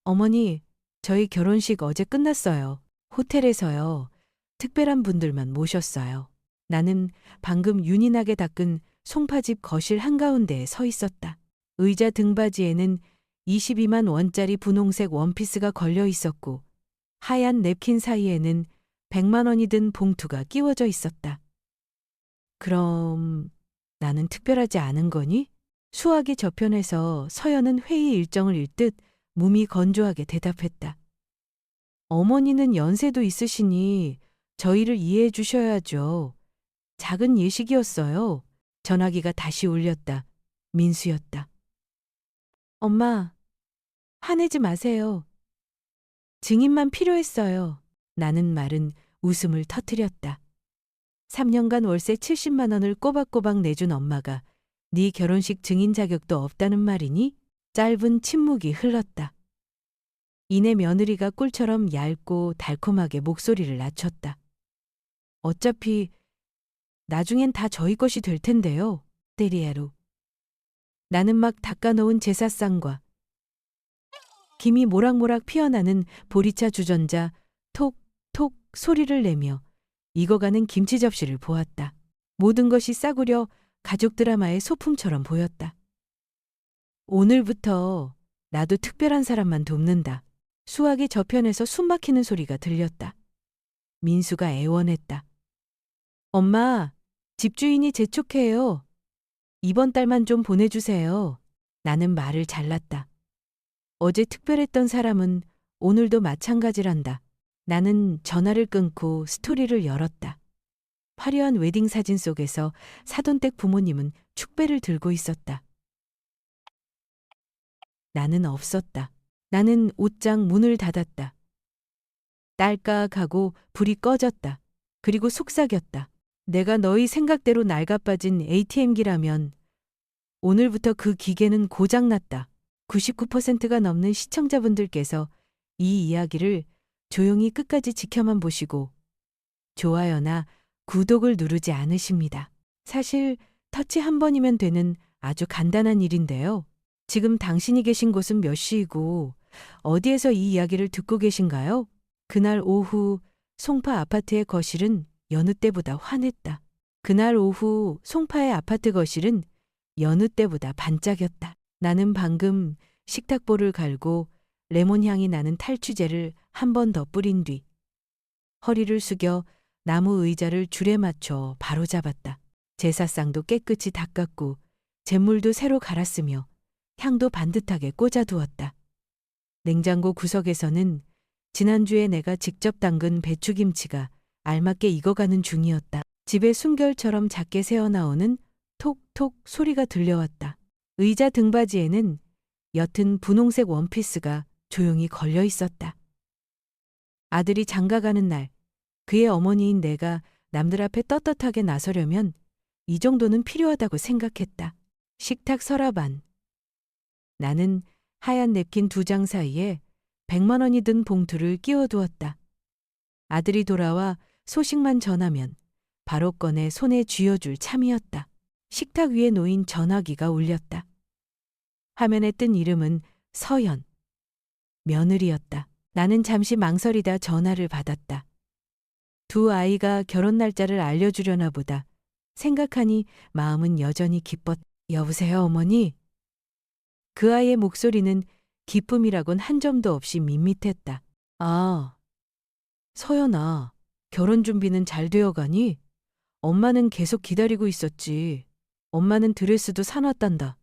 어머니, 저희 결혼식 어제 끝났어요. 호텔에서요. 특별한 분들만 모셨어요. 나는 방금 윤인하게 닦은 송파집 거실 한가운데에 서 있었다. 의자 등받이에는 22만 원짜리 분홍색 원피스가 걸려 있었고 하얀 냅킨 사이에는 100만 원이 든 봉투가 끼워져 있었다. 그럼 나는 특별하지 않은 거니? 수학이 저편에서 서연은 회의 일정을 읽듯 몸이 건조하게 대답했다. 어머니는 연세도 있으시니 저희를 이해해 주셔야죠. 작은 예식이었어요. 전화기가 다시 울렸다. 민수였다. 엄마, 화내지 마세요. 증인만 필요했어요. 나는 말은 웃음을 터뜨렸다. 3년간 월세 70만 원을 꼬박꼬박 내준 엄마가 네 결혼식 증인 자격도 없다는 말이니? 짧은 침묵이 흘렀다. 이내 며느리가 꿀처럼 얇고 달콤하게 목소리를 낮췄다. 어차피 나중엔 다 저희 것이 될 텐데요. 때리에로. 나는 막 닦아놓은 제사상과 김이 모락모락 피어나는 보리차 주전자 톡톡 소리를 내며 익어가는 김치 접시를 보았다. 모든 것이 싸구려 가족 드라마의 소품처럼 보였다. 오늘부터 나도 특별한 사람만 돕는다. 수학이 저편에서 숨막히는 소리가 들렸다. 민수가 애원했다. 엄마, 집주인이 재촉해요. 이번 달만 좀 보내주세요. 나는 말을 잘랐다. 어제 특별했던 사람은 오늘도 마찬가지란다. 나는 전화를 끊고 스토리를 열었다. 화려한 웨딩 사진 속에서 사돈댁 부모님은 축배를 들고 있었다. 나는 없었다. 나는 옷장 문을 닫았다. 딸깍하고 불이 꺼졌다. 그리고 속삭였다. 내가 너희 생각대로 낡아빠진 ATM기라면 오늘부터 그 기계는 고장났다. 99%가 넘는 시청자분들께서 이 이야기를 조용히 끝까지 지켜만 보시고 좋아요나 구독을 누르지 않으십니다. 사실 터치 한 번이면 되는 아주 간단한 일인데요. 지금 당신이 계신 곳은 몇 시이고 어디에서 이 이야기를 듣고 계신가요? 그날 오후 송파 아파트의 거실은 여느 때보다 환했다. 그날 오후 송파의 아파트 거실은 여느 때보다 반짝였다. 나는 방금 식탁볼을 갈고 레몬 향이 나는 탈취제를 한 번 더 뿌린 뒤 허리를 숙여 나무 의자를 줄에 맞춰 바로 잡았다. 제사상도 깨끗이 닦았고 잿물도 새로 갈았으며 향도 반듯하게 꽂아두었다. 냉장고 구석에서는 지난주에 내가 직접 담근 배추김치가 알맞게 익어가는 중이었다. 집에 숨결처럼 작게 새어나오는 톡톡 소리가 들려왔다. 의자 등받이에는 옅은 분홍색 원피스가 조용히 걸려 있었다. 아들이 장가가는 날 그의 어머니인 내가 남들 앞에 떳떳하게 나서려면 이 정도는 필요하다고 생각했다. 식탁 서랍 안. 나는 하얀 냅킨 2장 사이에 100만 원이 든 봉투를 끼워두었다. 아들이 돌아와 소식만 전하면 바로 꺼내 손에 쥐어줄 참이었다. 식탁 위에 놓인 전화기가 울렸다. 화면에 뜬 이름은 서연. 며느리였다. 나는 잠시 망설이다 전화를 받았다. 두 아이가 결혼 날짜를 알려주려나 보다. 생각하니 마음은 여전히 기뻤다. 여보세요, 어머니? 그 아이의 목소리는 기쁨이라곤 한 점도 없이 밋밋했다. 아, 서연아, 결혼 준비는 잘 되어가니? 엄마는 계속 기다리고 있었지. 엄마는 드레스도 사놨단다.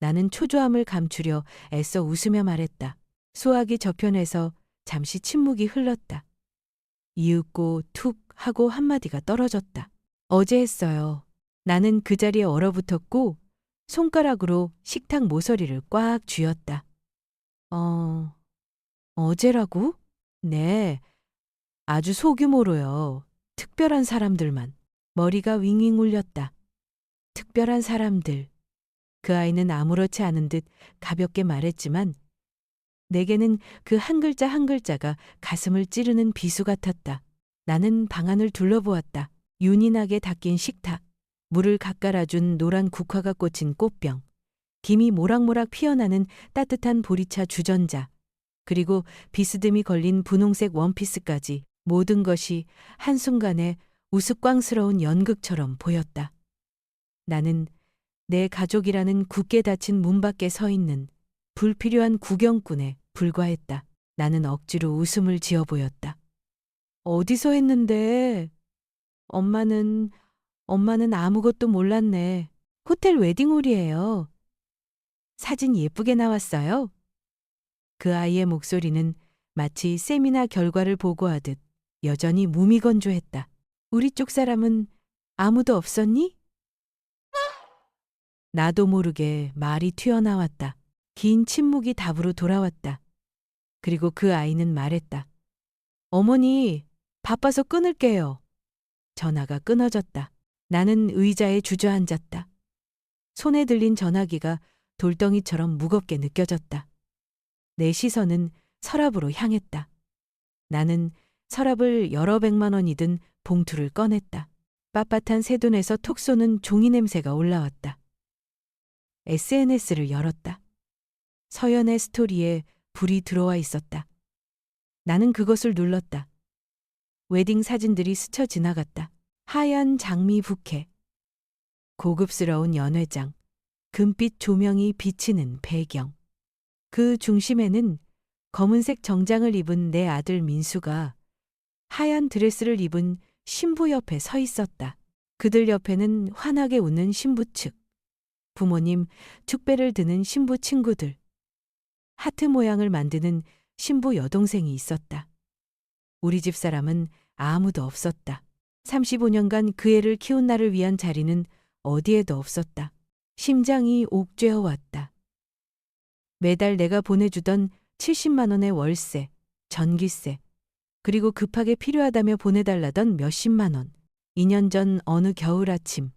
나는 초조함을 감추려 애써 웃으며 말했다. 수학이 저편에서 잠시 침묵이 흘렀다. 이윽고 툭 하고 한마디가 떨어졌다. 어제 했어요. 나는 그 자리에 얼어붙었고 손가락으로 식탁 모서리를 꽉 쥐었다. 어제라고? 네, 아주 소규모로요. 특별한 사람들만. 머리가 윙윙 울렸다. 특별한 사람들. 그 아이는 아무렇지 않은 듯 가볍게 말했지만 내게는 그 한 글자 한 글자가 가슴을 찌르는 비수 같았다. 나는 방 안을 둘러보았다. 윤인하게 닦인 식탁, 물을 가까라준 노란 국화가 꽂힌 꽃병, 김이 모락모락 피어나는 따뜻한 보리차 주전자, 그리고 비스듬히 걸린 분홍색 원피스까지 모든 것이 한순간에 우스꽝스러운 연극처럼 보였다. 나는 내 가족이라는 굳게 닫힌 문 밖에 서 있는 불필요한 구경꾼에 불과했다. 나는 억지로 웃음을 지어 보였다. 어디서 했는데? 엄마는 아무것도 몰랐네. 호텔 웨딩홀이에요. 사진 예쁘게 나왔어요. 그 아이의 목소리는 마치 세미나 결과를 보고하듯 여전히 무미건조했다. 우리 쪽 사람은 아무도 없었니? 나도 모르게 말이 튀어나왔다. 긴 침묵이 답으로 돌아왔다. 그리고 그 아이는 말했다. 어머니, 바빠서 끊을게요. 전화가 끊어졌다. 나는 의자에 주저앉았다. 손에 들린 전화기가 돌덩이처럼 무겁게 느껴졌다. 내 시선은 서랍으로 향했다. 나는 서랍을 여러 백만 원이 든 봉투를 꺼냈다. 빳빳한 새 돈에서 톡 쏘는 종이 냄새가 올라왔다. SNS를 열었다. 서연의 스토리에 불이 들어와 있었다. 나는 그것을 눌렀다. 웨딩 사진들이 스쳐 지나갔다. 하얀 장미 부케, 고급스러운 연회장, 금빛 조명이 비치는 배경. 그 중심에는 검은색 정장을 입은 내 아들 민수가 하얀 드레스를 입은 신부 옆에 서 있었다. 그들 옆에는 환하게 웃는 신부 측, 부모님 축배를 드는 신부 친구들, 하트 모양을 만드는 신부 여동생이 있었다. 우리 집 사람은 아무도 없었다. 35년간 그 애를 키운 나를 위한 자리는 어디에도 없었다. 심장이 옥죄어 왔다. 매달 내가 보내주던 70만 원의 월세, 전기세, 그리고 급하게 필요하다며 보내달라던 몇십만 원. 2년 전 어느 겨울 아침.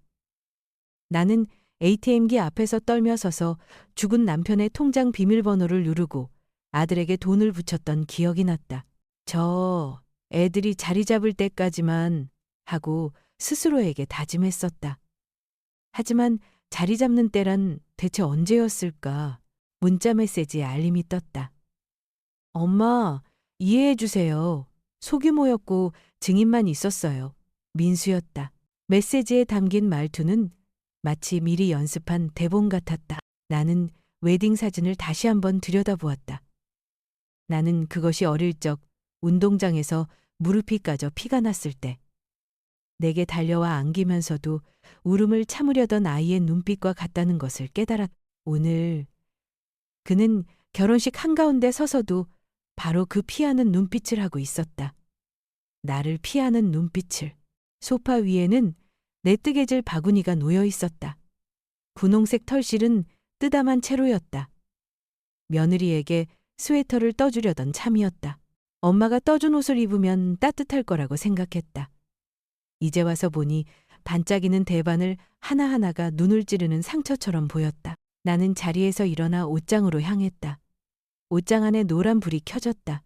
나는 ATM기 앞에서 떨며 서서 죽은 남편의 통장 비밀번호를 누르고 아들에게 돈을 붙였던 기억이 났다. 저 애들이 자리 잡을 때까지만 하고 스스로에게 다짐했었다. 하지만 자리 잡는 때란 대체 언제였을까? 문자 메시지에 알림이 떴다. 엄마, 이해해 주세요. 소규모였고 증인만 있었어요. 민수였다. 메시지에 담긴 말투는 마치 미리 연습한 대본 같았다. 나는 웨딩 사진을 다시 한번 들여다보았다. 나는 그것이 어릴 적 운동장에서 무릎이 까져 피가 났을 때 내게 달려와 안기면서도 울음을 참으려던 아이의 눈빛과 같다는 것을 깨달았다. 오늘 그는 결혼식 한가운데 서서도 바로 그 피하는 눈빛을 하고 있었다. 나를 피하는 눈빛을. 소파 위에는 내 뜨개질 바구니가 놓여 있었다. 분홍색 털실은 뜨담한 채로였다. 며느리에게 스웨터를 떠주려던 참이었다. 엄마가 떠준 옷을 입으면 따뜻할 거라고 생각했다. 이제 와서 보니 반짝이는 대반을 하나하나가 눈을 찌르는 상처처럼 보였다. 나는 자리에서 일어나 옷장으로 향했다. 옷장 안에 노란 불이 켜졌다.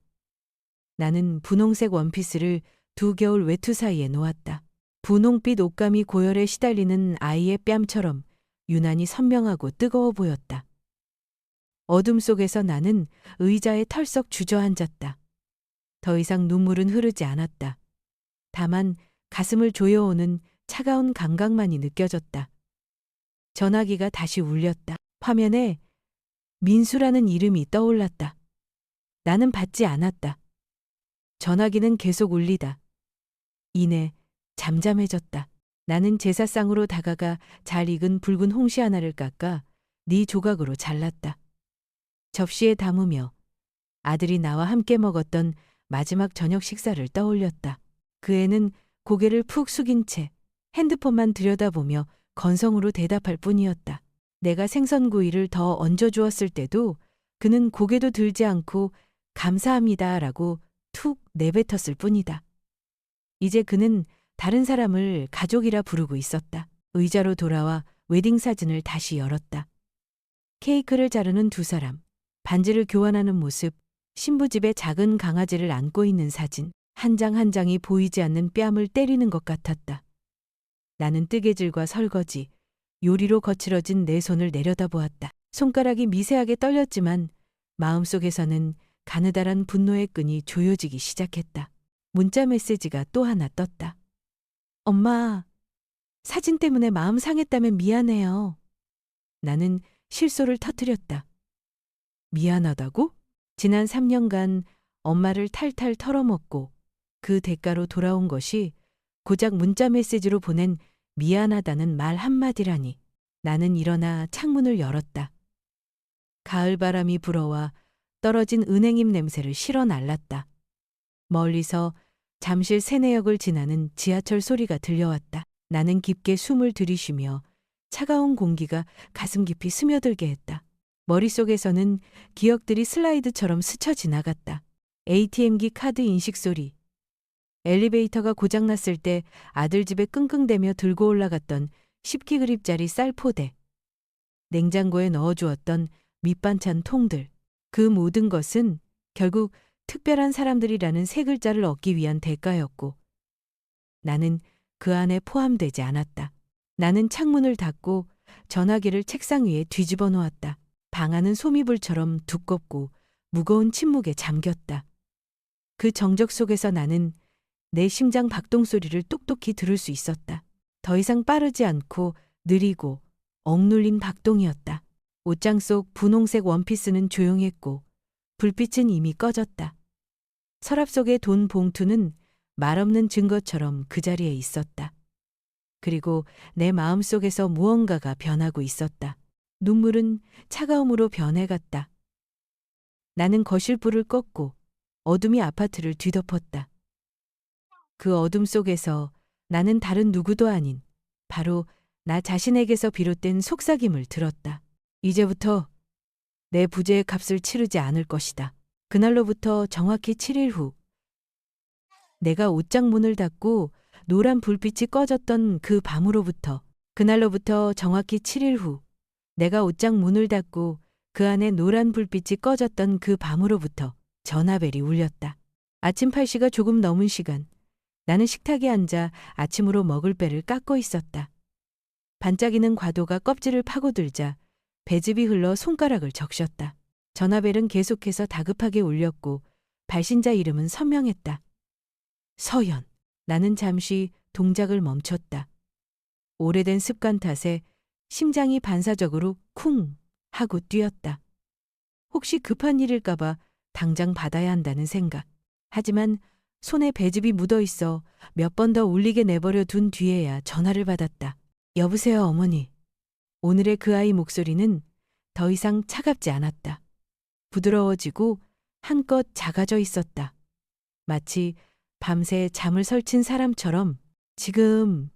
나는 분홍색 원피스를 두 겨울 외투 사이에 놓았다. 분홍빛 옷감이 고열에 시달리는 아이의 뺨처럼 유난히 선명하고 뜨거워 보였다. 어둠 속에서 나는 의자에 털썩 주저앉았다. 더 이상 눈물은 흐르지 않았다. 다만 가슴을 조여오는 차가운 감각만이 느껴졌다. 전화기가 다시 울렸다. 화면에 민수라는 이름이 떠올랐다. 나는 받지 않았다. 전화기는 계속 울리다. 이내 잠잠해졌다. 나는 제사상으로 다가가 잘 익은 붉은 홍시 하나를 깎아 네 조각으로 잘랐다. 접시에 담으며 아들이 나와 함께 먹었던 마지막 저녁 식사를 떠올렸다. 그 애는 고개를 푹 숙인 채 핸드폰만 들여다보며 건성으로 대답할 뿐이었다. 내가 생선구이를 더 얹어주었을 때도 그는 고개도 들지 않고 감사합니다라고 툭 내뱉었을 뿐이다. 이제 그는 다른 사람을 가족이라 부르고 있었다. 의자로 돌아와 웨딩 사진을 다시 열었다. 케이크를 자르는 두 사람, 반지를 교환하는 모습, 신부집에 작은 강아지를 안고 있는 사진, 한 장 한 장이 보이지 않는 뺨을 때리는 것 같았다. 나는 뜨개질과 설거지, 요리로 거칠어진 내 손을 내려다보았다. 손가락이 미세하게 떨렸지만 마음속에서는 가느다란 분노의 끈이 조여지기 시작했다. 문자 메시지가 또 하나 떴다. 엄마, 사진 때문에 마음 상했다면 미안해요. 나는 실소를 터뜨렸다. 미안하다고? 지난 3년간 엄마를 탈탈 털어먹고 그 대가로 돌아온 것이 고작 문자 메시지로 보낸 미안하다는 말 한마디라니. 나는 일어나 창문을 열었다. 가을 바람이 불어와 떨어진 은행잎 냄새를 실어 날랐다. 멀리서 잠실 세내역을 지나는 지하철 소리가 들려왔다. 나는 깊게 숨을 들이쉬며 차가운 공기가 가슴 깊이 스며들게 했다. 머릿속에서는 기억들이 슬라이드처럼 스쳐 지나갔다. ATM기 카드 인식 소리. 엘리베이터가 고장났을 때 아들 집에 끙끙대며 들고 올라갔던 10kg짜리 쌀포대. 냉장고에 넣어주었던 밑반찬 통들. 그 모든 것은 결국 특별한 사람들이라는 세 글자를 얻기 위한 대가였고 나는 그 안에 포함되지 않았다. 나는 창문을 닫고 전화기를 책상 위에 뒤집어 놓았다. 방 안은 소미불처럼 두껍고 무거운 침묵에 잠겼다. 그 정적 속에서 나는 내 심장 박동 소리를 똑똑히 들을 수 있었다. 더 이상 빠르지 않고 느리고 억눌린 박동이었다. 옷장 속 분홍색 원피스는 조용했고 불빛은 이미 꺼졌다. 서랍 속의 돈 봉투는 말없는 증거처럼 그 자리에 있었다. 그리고 내 마음속에서 무언가가 변하고 있었다. 눈물은 차가움으로 변해갔다. 나는 거실 불을 껐고 어둠이 아파트를 뒤덮었다. 그 어둠 속에서 나는 다른 누구도 아닌 바로 나 자신에게서 비롯된 속삭임을 들었다. 이제부터 내 부재의 값을 치르지 않을 것이다. 그날로부터 정확히 7일 후 내가 옷장 문을 닫고 노란 불빛이 꺼졌던 그 밤으로부터 그날로부터 정확히 7일 후 내가 옷장 문을 닫고 그 안에 노란 불빛이 꺼졌던 그 밤으로부터 전화벨이 울렸다. 아침 8시가 조금 넘은 시간 나는 식탁에 앉아 아침으로 먹을 배를 깎고 있었다. 반짝이는 과도가 껍질을 파고들자 배즙이 흘러 손가락을 적셨다. 전화벨은 계속해서 다급하게 울렸고 발신자 이름은 선명했다. 서연. 나는 잠시 동작을 멈췄다. 오래된 습관 탓에 심장이 반사적으로 쿵 하고 뛰었다. 혹시 급한 일일까봐 당장 받아야 한다는 생각. 하지만 손에 배즙이 묻어있어 몇 번 더 울리게 내버려 둔 뒤에야 전화를 받았다. 여보세요, 어머니. 오늘의 그 아이 목소리는 더 이상 차갑지 않았다. 부드러워지고 한껏 작아져 있었다. 마치 밤새 잠을 설친 사람처럼. 지금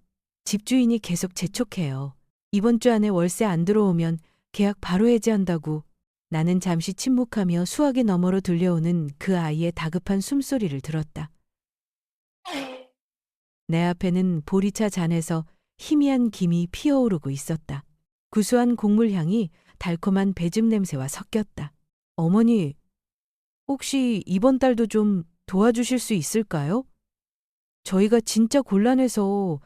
집주인이 계속 재촉해요. 이번 주 안에 월세 안 들어오면 계약 바로 해지한다고. 나는 잠시 침묵하며 수화기 너머로 들려오는 그 아이의 다급한 숨소리를 들었다. 내 앞에는 보리차 잔에서 희미한 김이 피어오르고 있었다. 구수한 곡물 향이 달콤한 배즙 냄새와 섞였다. 어머니, 혹시 이번 달도 좀 도와주실 수 있을까요? 저희가 진짜 곤란해서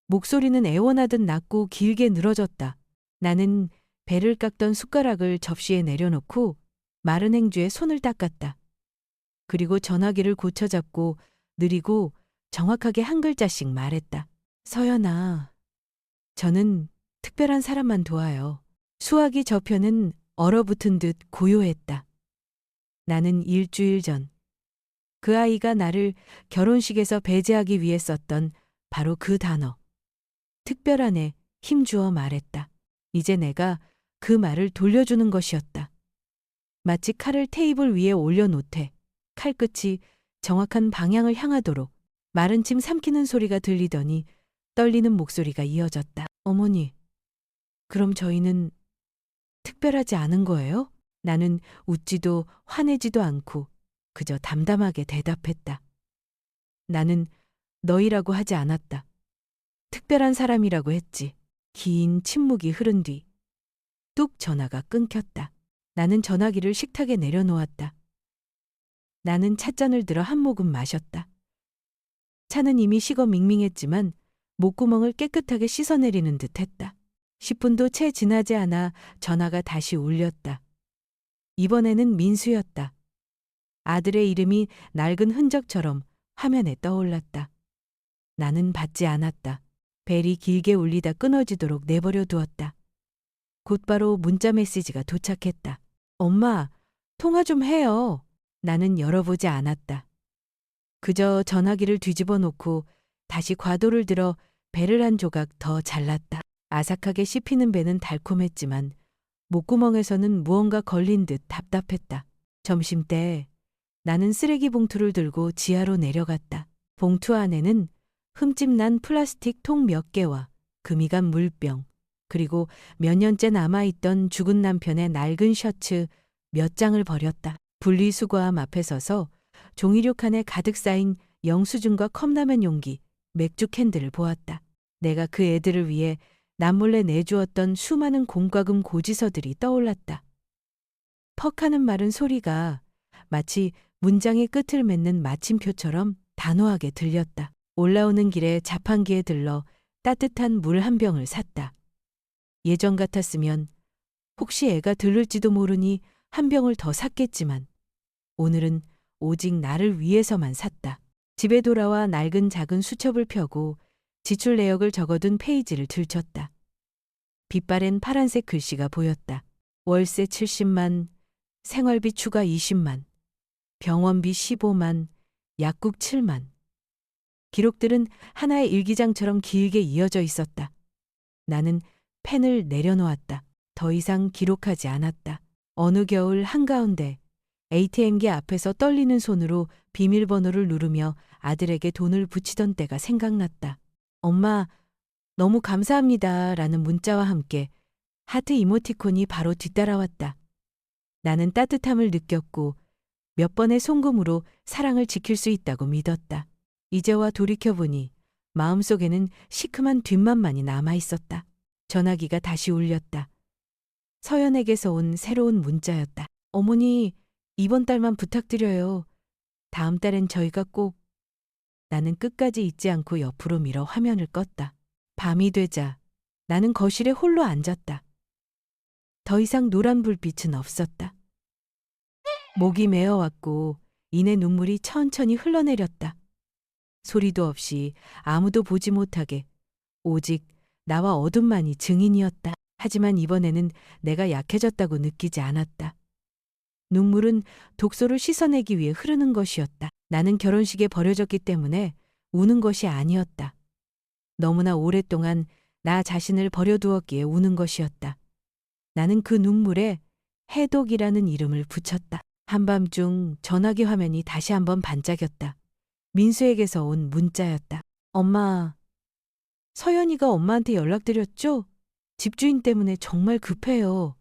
목소리는 애원하듯 낮고 길게 늘어졌다. 나는 배를 깎던 숟가락을 접시에 내려놓고 마른 행주에 손을 닦았다. 그리고 전화기를 고쳐잡고 느리고 정확하게 한 글자씩 말했다. 서연아, 저는 특별한 사람만 도와요. 수화기 저편은 얼어붙은 듯 고요했다. 나는 일주일 전 그 아이가 나를 결혼식에서 배제하기 위해 썼던 바로 그 단어. 특별한에 힘주어 말했다. 이제 내가 그 말을 돌려주는 것이었다. 마치 칼을 테이블 위에 올려놓되 칼끝이 정확한 방향을 향하도록. 마른 침 삼키는 소리가 들리더니 떨리는 목소리가 이어졌다. 어머니, 그럼 저희는 특별하지 않은 거예요? 나는 웃지도 화내지도 않고 그저 담담하게 대답했다. 나는 너희라고 하지 않았다. 특별한 사람이라고 했지. 긴 침묵이 흐른 뒤 뚝 전화가 끊겼다. 나는 전화기를 식탁에 내려놓았다. 나는 찻잔을 들어 한 모금 마셨다. 차는 이미 식어 밍밍했지만 목구멍을 깨끗하게 씻어내리는 듯했다. 10분도 채 지나지 않아 전화가 다시 울렸다. 이번에는 민수였다. 아들의 이름이 낡은 흔적처럼 화면에 떠올랐다. 나는 받지 않았다. 벨이 길게 울리다 끊어지도록 내버려 두었다. 곧바로 문자 메시지가 도착했다. 엄마, 통화 좀 해요. 나는 열어보지 않았다. 그저 전화기를 뒤집어 놓고 다시 과도를 들어 배를 한 조각 더 잘랐다. 아삭하게 씹히는 배는 달콤했지만 목구멍에서는 무언가 걸린 듯 답답했다. 점심때 나는 쓰레기 봉투를 들고 지하로 내려갔다. 봉투 안에는 흠집 난 플라스틱 통 몇 개와 금이 간 물병, 그리고 몇 년째 남아있던 죽은 남편의 낡은 셔츠 몇 장을 버렸다. 분리수거함 앞에 서서 종이류 칸에 가득 쌓인 영수증과 컵라면 용기, 맥주 캔들을 보았다. 내가 그 애들을 위해 남몰래 내주었던 수많은 공과금 고지서들이 떠올랐다. 퍽하는 마른 소리가 마치 문장의 끝을 맺는 마침표처럼 단호하게 들렸다. 올라오는 길에 자판기에 들러 따뜻한 물 한 병을 샀다. 예전 같았으면 혹시 애가 들를지도 모르니 한 병을 더 샀겠지만 오늘은 오직 나를 위해서만 샀다. 집에 돌아와 낡은 작은 수첩을 펴고 지출 내역을 적어둔 페이지를 들췄다. 빛바랜 파란색 글씨가 보였다. 월세 70만, 생활비 추가 20만, 병원비 15만, 약국 7만. 기록들은 하나의 일기장처럼 길게 이어져 있었다. 나는 펜을 내려놓았다. 더 이상 기록하지 않았다. 어느 겨울 한가운데 ATM기 앞에서 떨리는 손으로 비밀번호를 누르며 아들에게 돈을 붙이던 때가 생각났다. 엄마, 너무 감사합니다. 라는 문자와 함께 하트 이모티콘이 바로 뒤따라왔다. 나는 따뜻함을 느꼈고 몇 번의 송금으로 사랑을 지킬 수 있다고 믿었다. 이제와 돌이켜보니 마음속에는 시큼한 뒷맛만이 남아있었다. 전화기가 다시 울렸다. 서연에게서 온 새로운 문자였다. 어머니, 이번 달만 부탁드려요. 다음 달엔 저희가 꼭... 나는 끝까지 잊지 않고 옆으로 밀어 화면을 껐다. 밤이 되자 나는 거실에 홀로 앉았다. 더 이상 노란 불빛은 없었다. 목이 메어왔고 이내 눈물이 천천히 흘러내렸다. 소리도 없이 아무도 보지 못하게 오직 나와 어둠만이 증인이었다. 하지만 이번에는 내가 약해졌다고 느끼지 않았다. 눈물은 독소를 씻어내기 위해 흐르는 것이었다. 나는 결혼식에 버려졌기 때문에 우는 것이 아니었다. 너무나 오랫동안 나 자신을 버려두었기에 우는 것이었다. 나는 그 눈물에 해독이라는 이름을 붙였다. 한밤중 전화기 화면이 다시 한번 반짝였다. 민수에게서 온 문자였다. 엄마, 서연이가 엄마한테 연락드렸죠? 집주인 때문에 정말 급해요.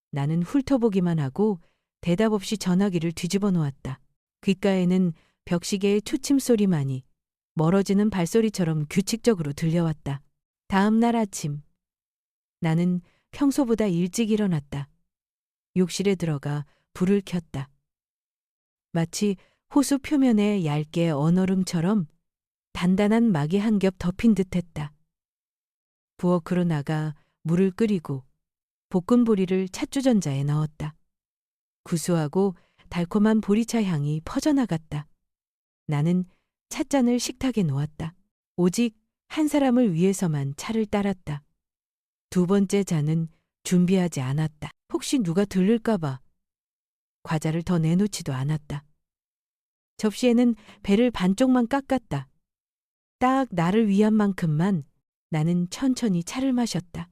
나는 훑어보기만 하고 대답 없이 전화기를 뒤집어 놓았다. 귓가에는 벽시계의 초침 소리만이 멀어지는 발소리처럼 규칙적으로 들려왔다. 다음 날 아침, 나는 평소보다 일찍 일어났다. 욕실에 들어가 불을 켰다. 마치 호수 표면에 얇게 언얼음처럼 단단한 막이 한 겹 덮인 듯했다. 부엌으로 나가 물을 끓이고 볶은 보리를 찻주전자에 넣었다. 구수하고 달콤한 보리차 향이 퍼져나갔다. 나는 찻잔을 식탁에 놓았다. 오직 한 사람을 위해서만 차를 따랐다. 두 번째 잔은 준비하지 않았다. 혹시 누가 들를까봐 과자를 더 내놓지도 않았다. 접시에는 배를 반쪽만 깎았다. 딱 나를 위한 만큼만 나는 천천히 차를 마셨다.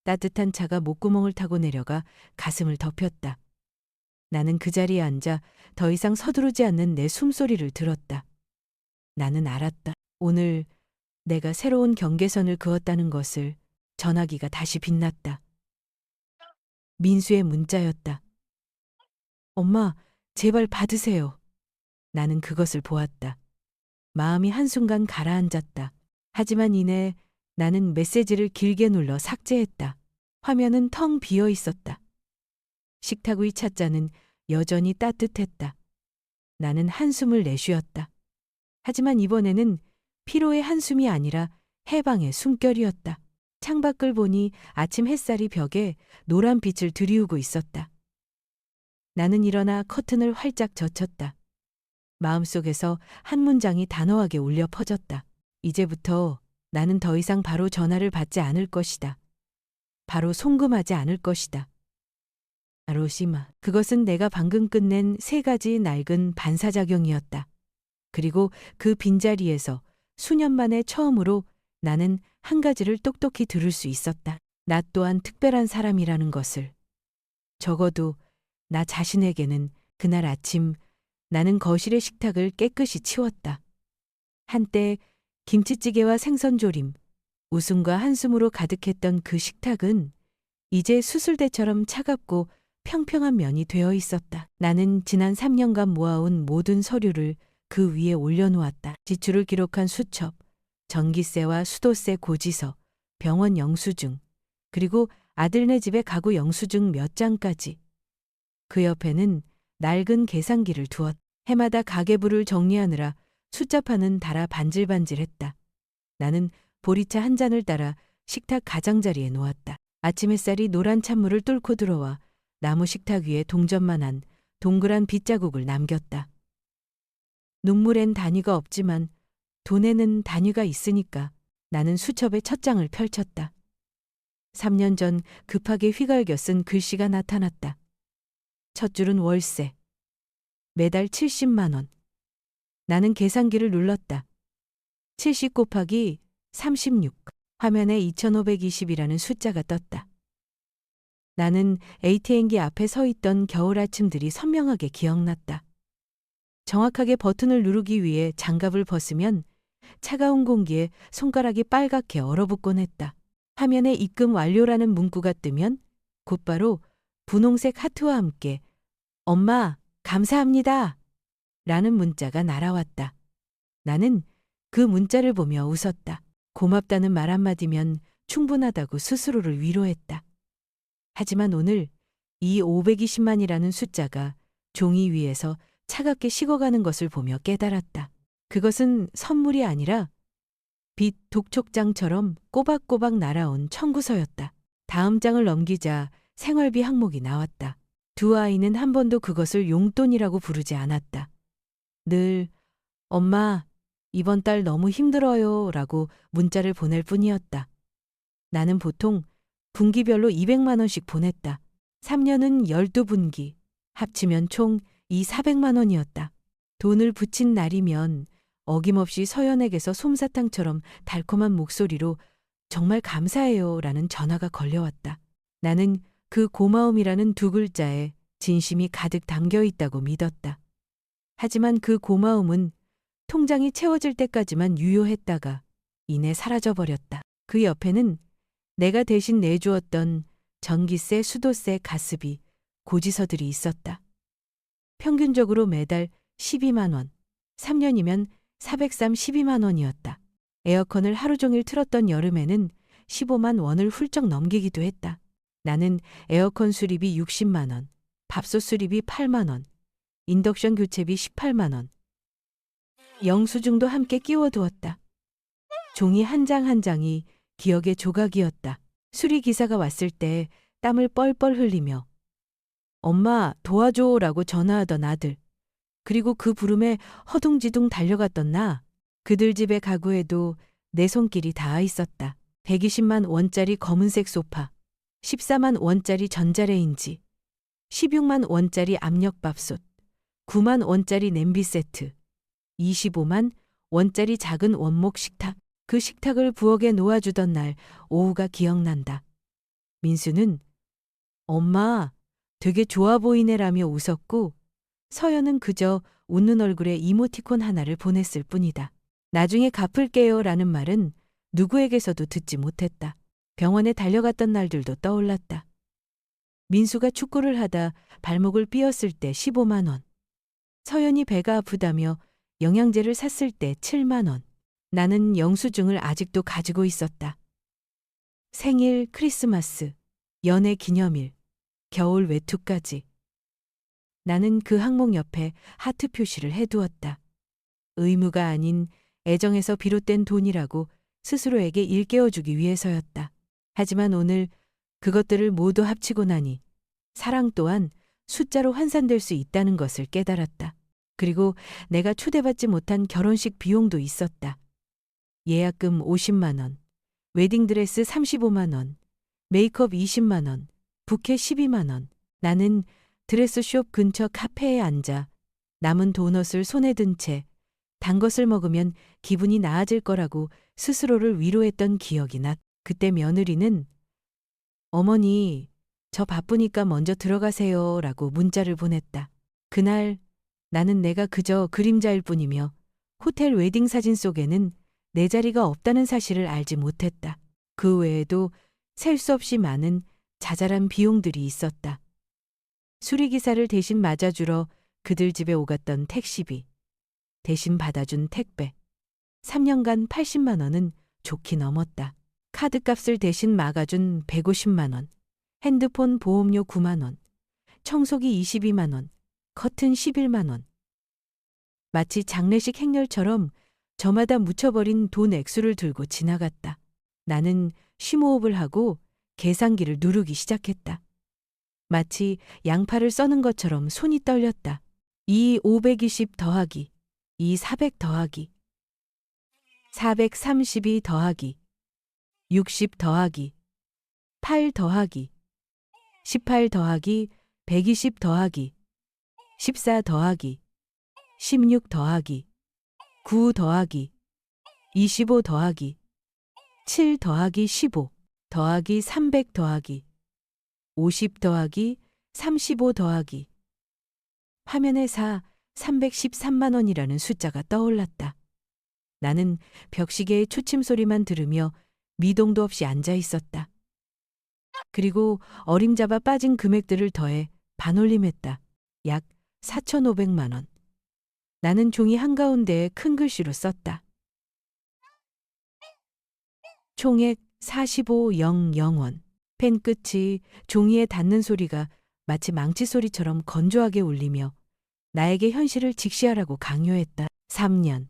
따뜻한 차가 목구멍을 타고 내려가 가슴을 덮였다. 나는 그 자리에 앉아 더 이상 서두르지 않는 내 숨소리를 들었다. 나는 알았다. 오늘 내가 새로운 경계선을 그었다는 것을. 전화기가 다시 빛났다. 민수의 문자였다. 엄마, 제발 받으세요. 나는 그것을 보았다. 마음이 한순간 가라앉았다. 하지만 이내 나는 메시지를 길게 눌러 삭제했다. 화면은 텅 비어 있었다. 식탁 위 찻잔은 여전히 따뜻했다. 나는 한숨을 내쉬었다. 하지만 이번에는 피로의 한숨이 아니라 해방의 숨결이었다. 창밖을 보니 아침 햇살이 벽에 노란 빛을 들이우고 있었다. 나는 일어나 커튼을 활짝 젖혔다. 마음속에서 한 문장이 단호하게 울려 퍼졌다. 이제부터 나는 더 이상 바로 전화를 받지 않을 것이다. 바로 송금하지 않을 것이다. 아로시마. 그것은 내가 방금 끝낸 3가지 낡은 반사작용이었다. 그리고 그 빈자리에서 수년 만에 처음으로 나는 한 가지를 똑똑히 들을 수 있었다. 나 또한 특별한 사람이라는 것을. 적어도 나 자신에게는 그날 아침 나는 거실의 식탁을 깨끗이 치웠다. 한때 김치찌개와 생선조림, 웃음과 한숨으로 가득했던 그 식탁은 이제 수술대처럼 차갑고 평평한 면이 되어 있었다. 나는 지난 3년간 모아온 모든 서류를 그 위에 올려놓았다. 지출을 기록한 수첩, 전기세와 수도세 고지서, 병원 영수증, 그리고 아들네 집에 가구 영수증 몇 장까지. 그 옆에는 낡은 계산기를 두었다. 해마다 가계부를 정리하느라 숫자판은 달아 반질반질했다. 나는 보리차 한 잔을 따라 식탁 가장자리에 놓았다. 아침 햇살이 노란 찬물을 뚫고 들어와 나무 식탁 위에 동전만한 동그란 빗자국을 남겼다. 눈물엔 단위가 없지만 돈에는 단위가 있으니까 나는 수첩의 첫 장을 펼쳤다. 3년 전 급하게 휘갈겨 쓴 글씨가 나타났다. 첫 줄은 월세. 매달 70만 원. 나는 계산기를 눌렀다. 70 곱하기 36. 화면에 2520이라는 숫자가 떴다. 나는 ATM기 앞에 서 있던 겨울 아침들이 선명하게 기억났다. 정확하게 버튼을 누르기 위해 장갑을 벗으면 차가운 공기에 손가락이 빨갛게 얼어붙곤 했다. 화면에 입금 완료라는 문구가 뜨면 곧바로 분홍색 하트와 함께 엄마, 감사합니다. 라는 문자가 날아왔다. 나는 그 문자를 보며 웃었다. 고맙다는 말 한마디면 충분하다고 스스로를 위로했다. 하지만 오늘 이 520만이라는 숫자가 종이 위에서 차갑게 식어가는 것을 보며 깨달았다. 그것은 선물이 아니라 빛 독촉장처럼 꼬박꼬박 날아온 청구서였다. 다음 장을 넘기자 생활비 항목이 나왔다. 두 아이는 한 번도 그것을 용돈이라고 부르지 않았다. 늘 엄마, 이번 달 너무 힘들어요 라고 문자를 보낼 뿐이었다. 나는 보통 분기별로 200만 원씩 보냈다. 3년은 12분기, 합치면 총 400만 원이었다. 돈을 붙인 날이면 어김없이 서연에게서 솜사탕처럼 달콤한 목소리로 정말 감사해요 라는 전화가 걸려왔다. 나는 그 고마움이라는 2글자에 진심이 가득 담겨 있다고 믿었다. 하지만 그 고마움은 통장이 채워질 때까지만 유효했다가 이내 사라져버렸다. 그 옆에는 내가 대신 내주었던 전기세, 수도세, 가스비, 고지서들이 있었다. 평균적으로 매달 12만 원, 3년이면 432만 원이었다. 에어컨을 하루 종일 틀었던 여름에는 15만 원을 훌쩍 넘기기도 했다. 나는 에어컨 수리비 60만 원, 밥솥 수리비 8만 원, 인덕션 교체비 18만 원, 영수증도 함께 끼워두었다. 종이 한 장 한 장이 기억의 조각이었다. 수리기사가 왔을 때 땀을 뻘뻘 흘리며 엄마 도와줘라고 전화하던 아들, 그리고 그 부름에 허둥지둥 달려갔던 나, 그들 집의 가구에도 내 손길이 닿아 있었다. 120만 원짜리 검은색 소파, 14만 원짜리 전자레인지, 16만 원짜리 압력밥솥, 9만 원짜리 냄비 세트, 25만 원짜리 작은 원목 식탁. 그 식탁을 부엌에 놓아주던 날 오후가 기억난다. 민수는 엄마 되게 좋아 보이네라며 웃었고 서연은 그저 웃는 얼굴에 이모티콘 하나를 보냈을 뿐이다. 나중에 갚을게요 라는 말은 누구에게서도 듣지 못했다. 병원에 달려갔던 날들도 떠올랐다. 민수가 축구를 하다 발목을 삐었을 때 15만 원. 서연이 배가 아프다며 영양제를 샀을 때 7만 원. 나는 영수증을 아직도 가지고 있었다. 생일, 크리스마스, 연애 기념일, 겨울 외투까지. 나는 그 항목 옆에 하트 표시를 해두었다. 의무가 아닌 애정에서 비롯된 돈이라고 스스로에게 일깨워주기 위해서였다. 하지만 오늘 그것들을 모두 합치고 나니 사랑 또한 숫자로 환산될 수 있다는 것을 깨달았다. 그리고 내가 초대받지 못한 결혼식 비용도 있었다. 예약금 50만 원, 웨딩드레스 35만 원, 메이크업 20만 원, 부케 12만 원. 나는 드레스숍 근처 카페에 앉아 남은 도넛을 손에 든 채 단 것을 먹으면 기분이 나아질 거라고 스스로를 위로했던 기억이 났. 그때 며느리는 어머니, 저 바쁘니까 먼저 들어가세요 라고 문자를 보냈다. 그날 나는 내가 그저 그림자일 뿐이며 호텔 웨딩 사진 속에는 내 자리가 없다는 사실을 알지 못했다. 그 외에도 셀 수 없이 많은 자잘한 비용들이 있었다. 수리기사를 대신 맞아주러 그들 집에 오갔던 택시비, 대신 받아준 택배, 3년간 80만 원은 좋게 넘었다. 카드값을 대신 막아준 150만 원, 핸드폰 보험료 9만 원, 청소기 22만 원, 커튼 11만 원. 마치 장례식 행렬처럼 저마다 묻혀버린 돈 액수를 들고 지나갔다. 나는 심호흡을 하고 계산기를 누르기 시작했다. 마치 양파를 써는 것처럼 손이 떨렸다. 이 520 더하기, 이 400 더하기, 432 더하기, 60 더하기, 8 더하기, 18 더하기, 120 더하기, 14 더하기, 16 더하기, 9 더하기, 25 더하기, 7 더하기 15 더하기 300 더하기, 50 더하기, 35 더하기. 화면에 313만 원이라는 숫자가 떠올랐다. 나는 벽시계의 초침 소리만 들으며 미동도 없이 앉아 있었다. 그리고 어림잡아 빠진 금액들을 더해 반올림했다. 약 4,500만 원. 나는 종이 한가운데에 큰 글씨로 썼다. 총액 45,000원. 펜 끝이 종이에 닿는 소리가 마치 망치 소리처럼 건조하게 울리며 나에게 현실을 직시하라고 강요했다. 3년.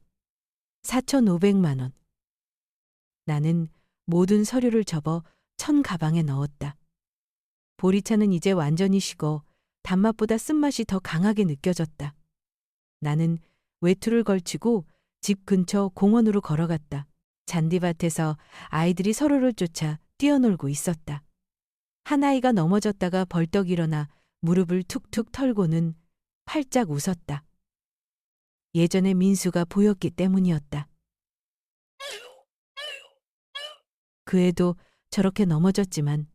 4,500만 원. 나는 모든 서류를 접어 천 가방에 넣었다. 보리차는 이제 완전히 식어 단맛보다 쓴맛이 더 강하게 느껴졌다. 나는 외투를 걸치고 집 근처 공원으로 걸어갔다. 잔디밭에서 아이들이 서로를 쫓아 뛰어놀고 있었다. 한 아이가 넘어졌다가 벌떡 일어나 무릎을 툭툭 털고는 활짝 웃었다. 예전에 민수가 보였기 때문이었다. 그 애도 저렇게 넘어졌지만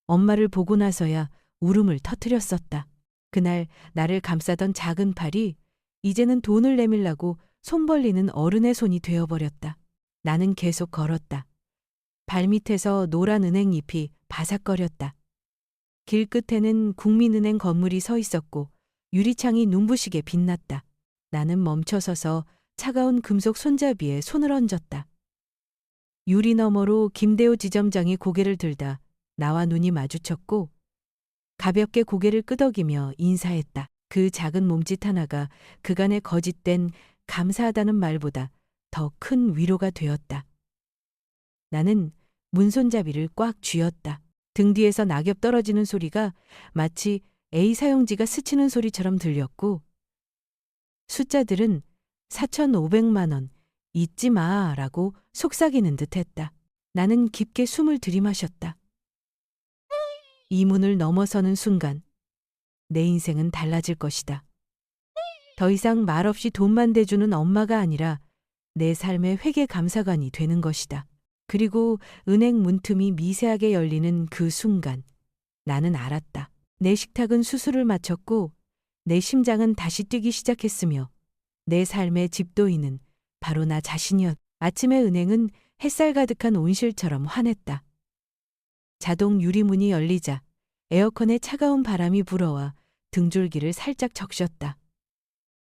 엄마를 보고 나서야 울음을 터뜨렸었다. 그날 나를 감싸던 작은 팔이 이제는 돈을 내밀라고 손 벌리는 어른의 손이 되어버렸다. 나는 계속 걸었다. 발밑에서 노란 은행잎이 바삭거렸다. 길 끝에는 국민은행 건물이 서 있었고 유리창이 눈부시게 빛났다. 나는 멈춰서서 차가운 금속 손잡이에 손을 얹었다. 유리 너머로 김대호 지점장이 고개를 들다 나와 눈이 마주쳤고 가볍게 고개를 끄덕이며 인사했다. 그 작은 몸짓 하나가 그간의 거짓된 감사하다는 말보다 더 큰 위로가 되었다. 나는 문손잡이를 꽉 쥐었다. 등 뒤에서 낙엽 떨어지는 소리가 마치 A 사용지가 스치는 소리처럼 들렸고 숫자들은 4,500만 원 잊지 마라고 속삭이는 듯했다. 나는 깊게 숨을 들이마셨다. 이 문을 넘어서는 순간 내 인생은 달라질 것이다. 더 이상 말없이 돈만 대주는 엄마가 아니라 내 삶의 회계감사관이 되는 것이다. 그리고 은행 문틈이 미세하게 열리는 그 순간 나는 알았다. 내 식탁은 수술을 마쳤고 내 심장은 다시 뛰기 시작했으며 내 삶의 집도인은 바로 나 자신이었다. 아침에 은행은 햇살 가득한 온실처럼 환했다. 자동 유리문이 열리자 에어컨에 차가운 바람이 불어와 등줄기를 살짝 적셨다.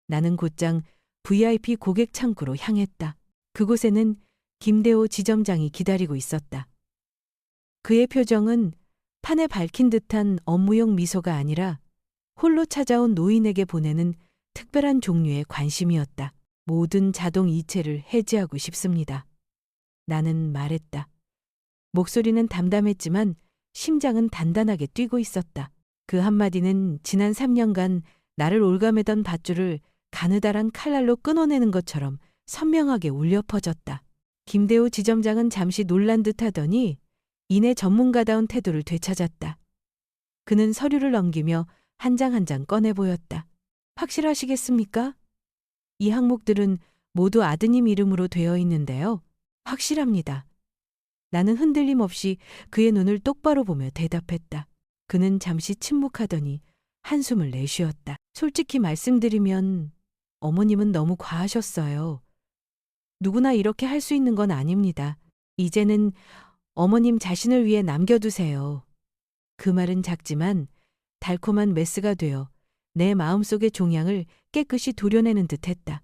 나는 곧장 VIP 고객 창구로 향했다. 그곳에는 김대호 지점장이 기다리고 있었다. 그의 표정은 판에 밝힌 듯한 업무용 미소가 아니라 홀로 찾아온 노인에게 보내는 특별한 종류의 관심이었다. 모든 자동 이체를 해지하고 싶습니다. 나는 말했다. 목소리는 담담했지만 심장은 단단하게 뛰고 있었다. 그 한마디는 지난 3년간 나를 올가매던 밧줄을 가느다란 칼날로 끊어내는 것처럼 선명하게 울려 퍼졌다. 김대호 지점장은 잠시 놀란 듯 하더니 이내 전문가다운 태도를 되찾았다. 그는 서류를 넘기며 한 장 한 장 꺼내 보였다. 확실하시겠습니까? 이 항목들은 모두 아드님 이름으로 되어 있는데요. 확실합니다. 나는 흔들림 없이 그의 눈을 똑바로 보며 대답했다. 그는 잠시 침묵하더니 한숨을 내쉬었다. 솔직히 말씀드리면 어머님은 너무 과하셨어요. 누구나 이렇게 할 수 있는 건 아닙니다. 이제는 어머님 자신을 위해 남겨두세요. 그 말은 작지만 달콤한 메스가 되어 내 마음속의 종양을 깨끗이 도려내는 듯했다.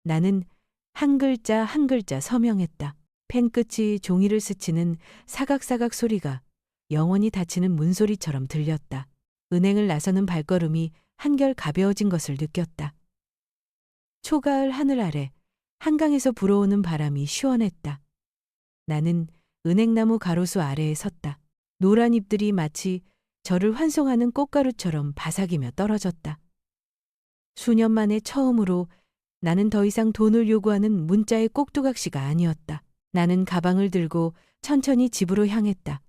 나는 한 글자 한 글자 서명했다. 펜 끝이 종이를 스치는 사각사각 소리가 영원히 닫히는 문소리처럼 들렸다. 은행을 나서는 발걸음이 한결 가벼워진 것을 느꼈다. 초가을 하늘 아래 한강에서 불어오는 바람이 시원했다. 나는 은행나무 가로수 아래에 섰다. 노란 잎들이 마치 저를 환송하는 꽃가루처럼 바삭이며 떨어졌다. 수년 만에 처음으로 나는 더 이상 돈을 요구하는 문자의 꼭두각시가 아니었다. 나는 가방을 들고 천천히 집으로 향했다.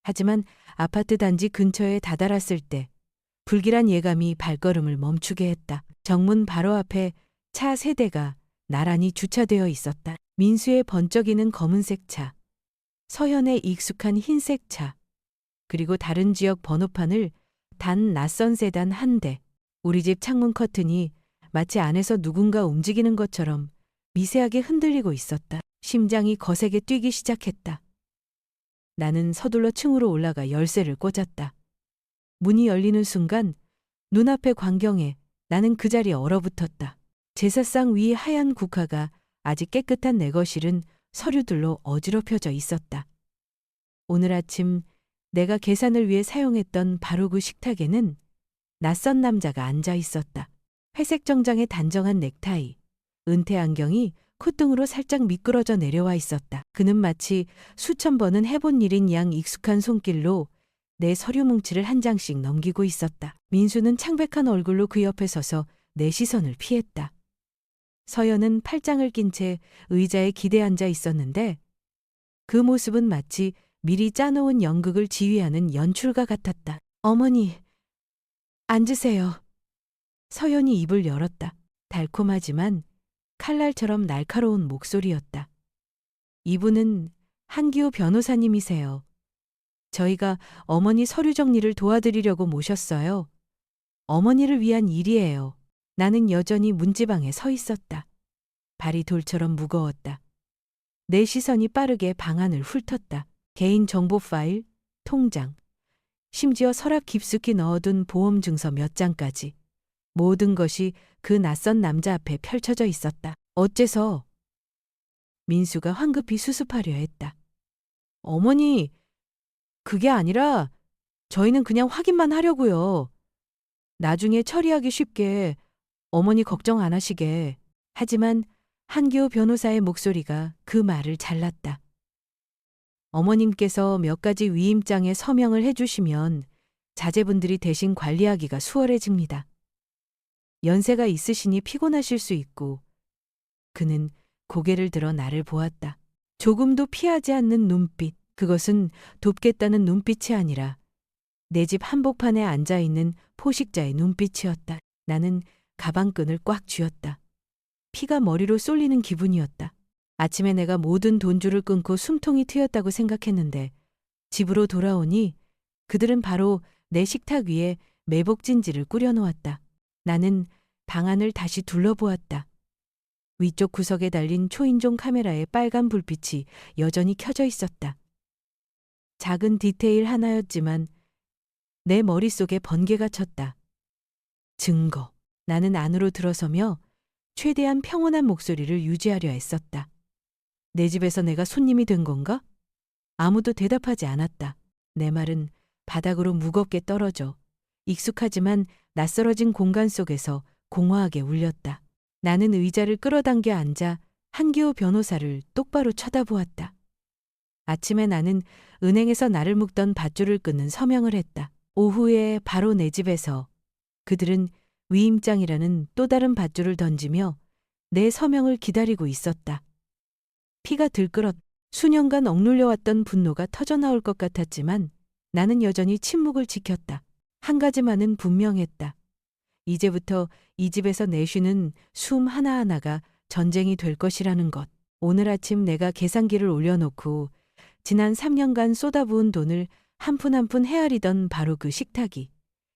하지만 아파트 단지 근처에 다다랐을 때 불길한 예감이 발걸음을 멈추게 했다. 정문 바로 앞에 차 3대가 나란히 주차되어 있었다. 민수의 번쩍이는 검은색 차, 서현의 익숙한 흰색 차, 그리고 다른 지역 번호판을 단 낯선 세단 1대. 우리 집 창문 커튼이 마치 안에서 누군가 움직이는 것처럼 미세하게 흔들리고 있었다. 심장이 거세게 뛰기 시작했다. 나는 서둘러 층으로 올라가 열쇠를 꽂았다. 문이 열리는 순간 눈앞의 광경에 나는 그 자리에 얼어붙었다. 제사상 위 하얀 국화가 아직 깨끗한 내 거실은 서류들로 어지럽혀져 있었다. 오늘 아침 내가 계산을 위해 사용했던 바로 그 식탁에는 낯선 남자가 앉아 있었다. 회색 정장에 단정한 넥타이, 은퇴 안경이 콧등으로 살짝 미끄러져 내려와 있었다. 그는 마치 수천 번은 해본 일인 양 익숙한 손길로 내 서류 뭉치를 한 장씩 넘기고 있었다. 민수는 창백한 얼굴로 그 옆에 서서 내 시선을 피했다. 서연은 팔짱을 낀 채 의자에 기대 앉아 있었는데 그 모습은 마치 미리 짜놓은 연극을 지휘하는 연출가 같았다. 어머니, 앉으세요. 서연이 입을 열었다. 달콤하지만 칼날처럼 날카로운 목소리였다. 이분은 한기호 변호사님이세요. 저희가 어머니 서류 정리를 도와드리려고 모셨어요. 어머니를 위한 일이에요. 나는 여전히 문지방에 서 있었다. 발이 돌처럼 무거웠다. 내 시선이 빠르게 방안을 훑었다. 개인정보 파일, 통장, 심지어 서랍 깊숙이 넣어둔 보험 증서 몇 장까지. 모든 것이 그 낯선 남자 앞에 펼쳐져 있었다. 어째서? 민수가 황급히 수습하려 했다. 어머니, 그게 아니라 저희는 그냥 확인만 하려고요. 나중에 처리하기 쉽게 어머니 걱정 안 하시게. 하지만 한기호 변호사의 목소리가 그 말을 잘랐다. 어머님께서 몇 가지 위임장에 서명을 해주시면 자제분들이 대신 관리하기가 수월해집니다. 연세가 있으시니 피곤하실 수 있고. 그는 고개를 들어 나를 보았다. 조금도 피하지 않는 눈빛. 그것은 돕겠다는 눈빛이 아니라 내 집 한복판에 앉아있는 포식자의 눈빛이었다. 나는 가방끈을 꽉 쥐었다. 피가 머리로 쏠리는 기분이었다. 아침에 내가 모든 돈줄을 끊고 숨통이 트였다고 생각했는데 집으로 돌아오니 그들은 바로 내 식탁 위에 매복진지를 꾸려놓았다. 나는 방안을 다시 둘러보았다. 위쪽 구석에 달린 초인종 카메라의 빨간 불빛이 여전히 켜져 있었다. 작은 디테일 하나였지만 내 머릿속에 번개가 쳤다. 증거. 나는 안으로 들어서며 최대한 평온한 목소리를 유지하려 애썼다. 내 집에서 내가 손님이 된 건가? 아무도 대답하지 않았다. 내 말은 바닥으로 무겁게 떨어져 익숙하지만 낯설어진 공간 속에서 공허하게 울렸다. 나는 의자를 끌어당겨 앉아 한기호 변호사를 똑바로 쳐다보았다. 아침에 나는 은행에서 나를 묶던 밧줄을 끊는 서명을 했다. 오후에 바로 내 집에서 그들은 위임장이라는 또 다른 밧줄을 던지며 내 서명을 기다리고 있었다. 피가 들끓었. 수년간 억눌려왔던 분노가 터져나올 것 같았지만 나는 여전히 침묵을 지켰다. 한 가지만은 분명했다. 이제부터 이 집에서 내쉬는 숨 하나하나가 전쟁이 될 것이라는 것. 오늘 아침 내가 계산기를 올려놓고 지난 3년간 쏟아부은 돈을 한 푼 한 푼 헤아리던 바로 그 식탁이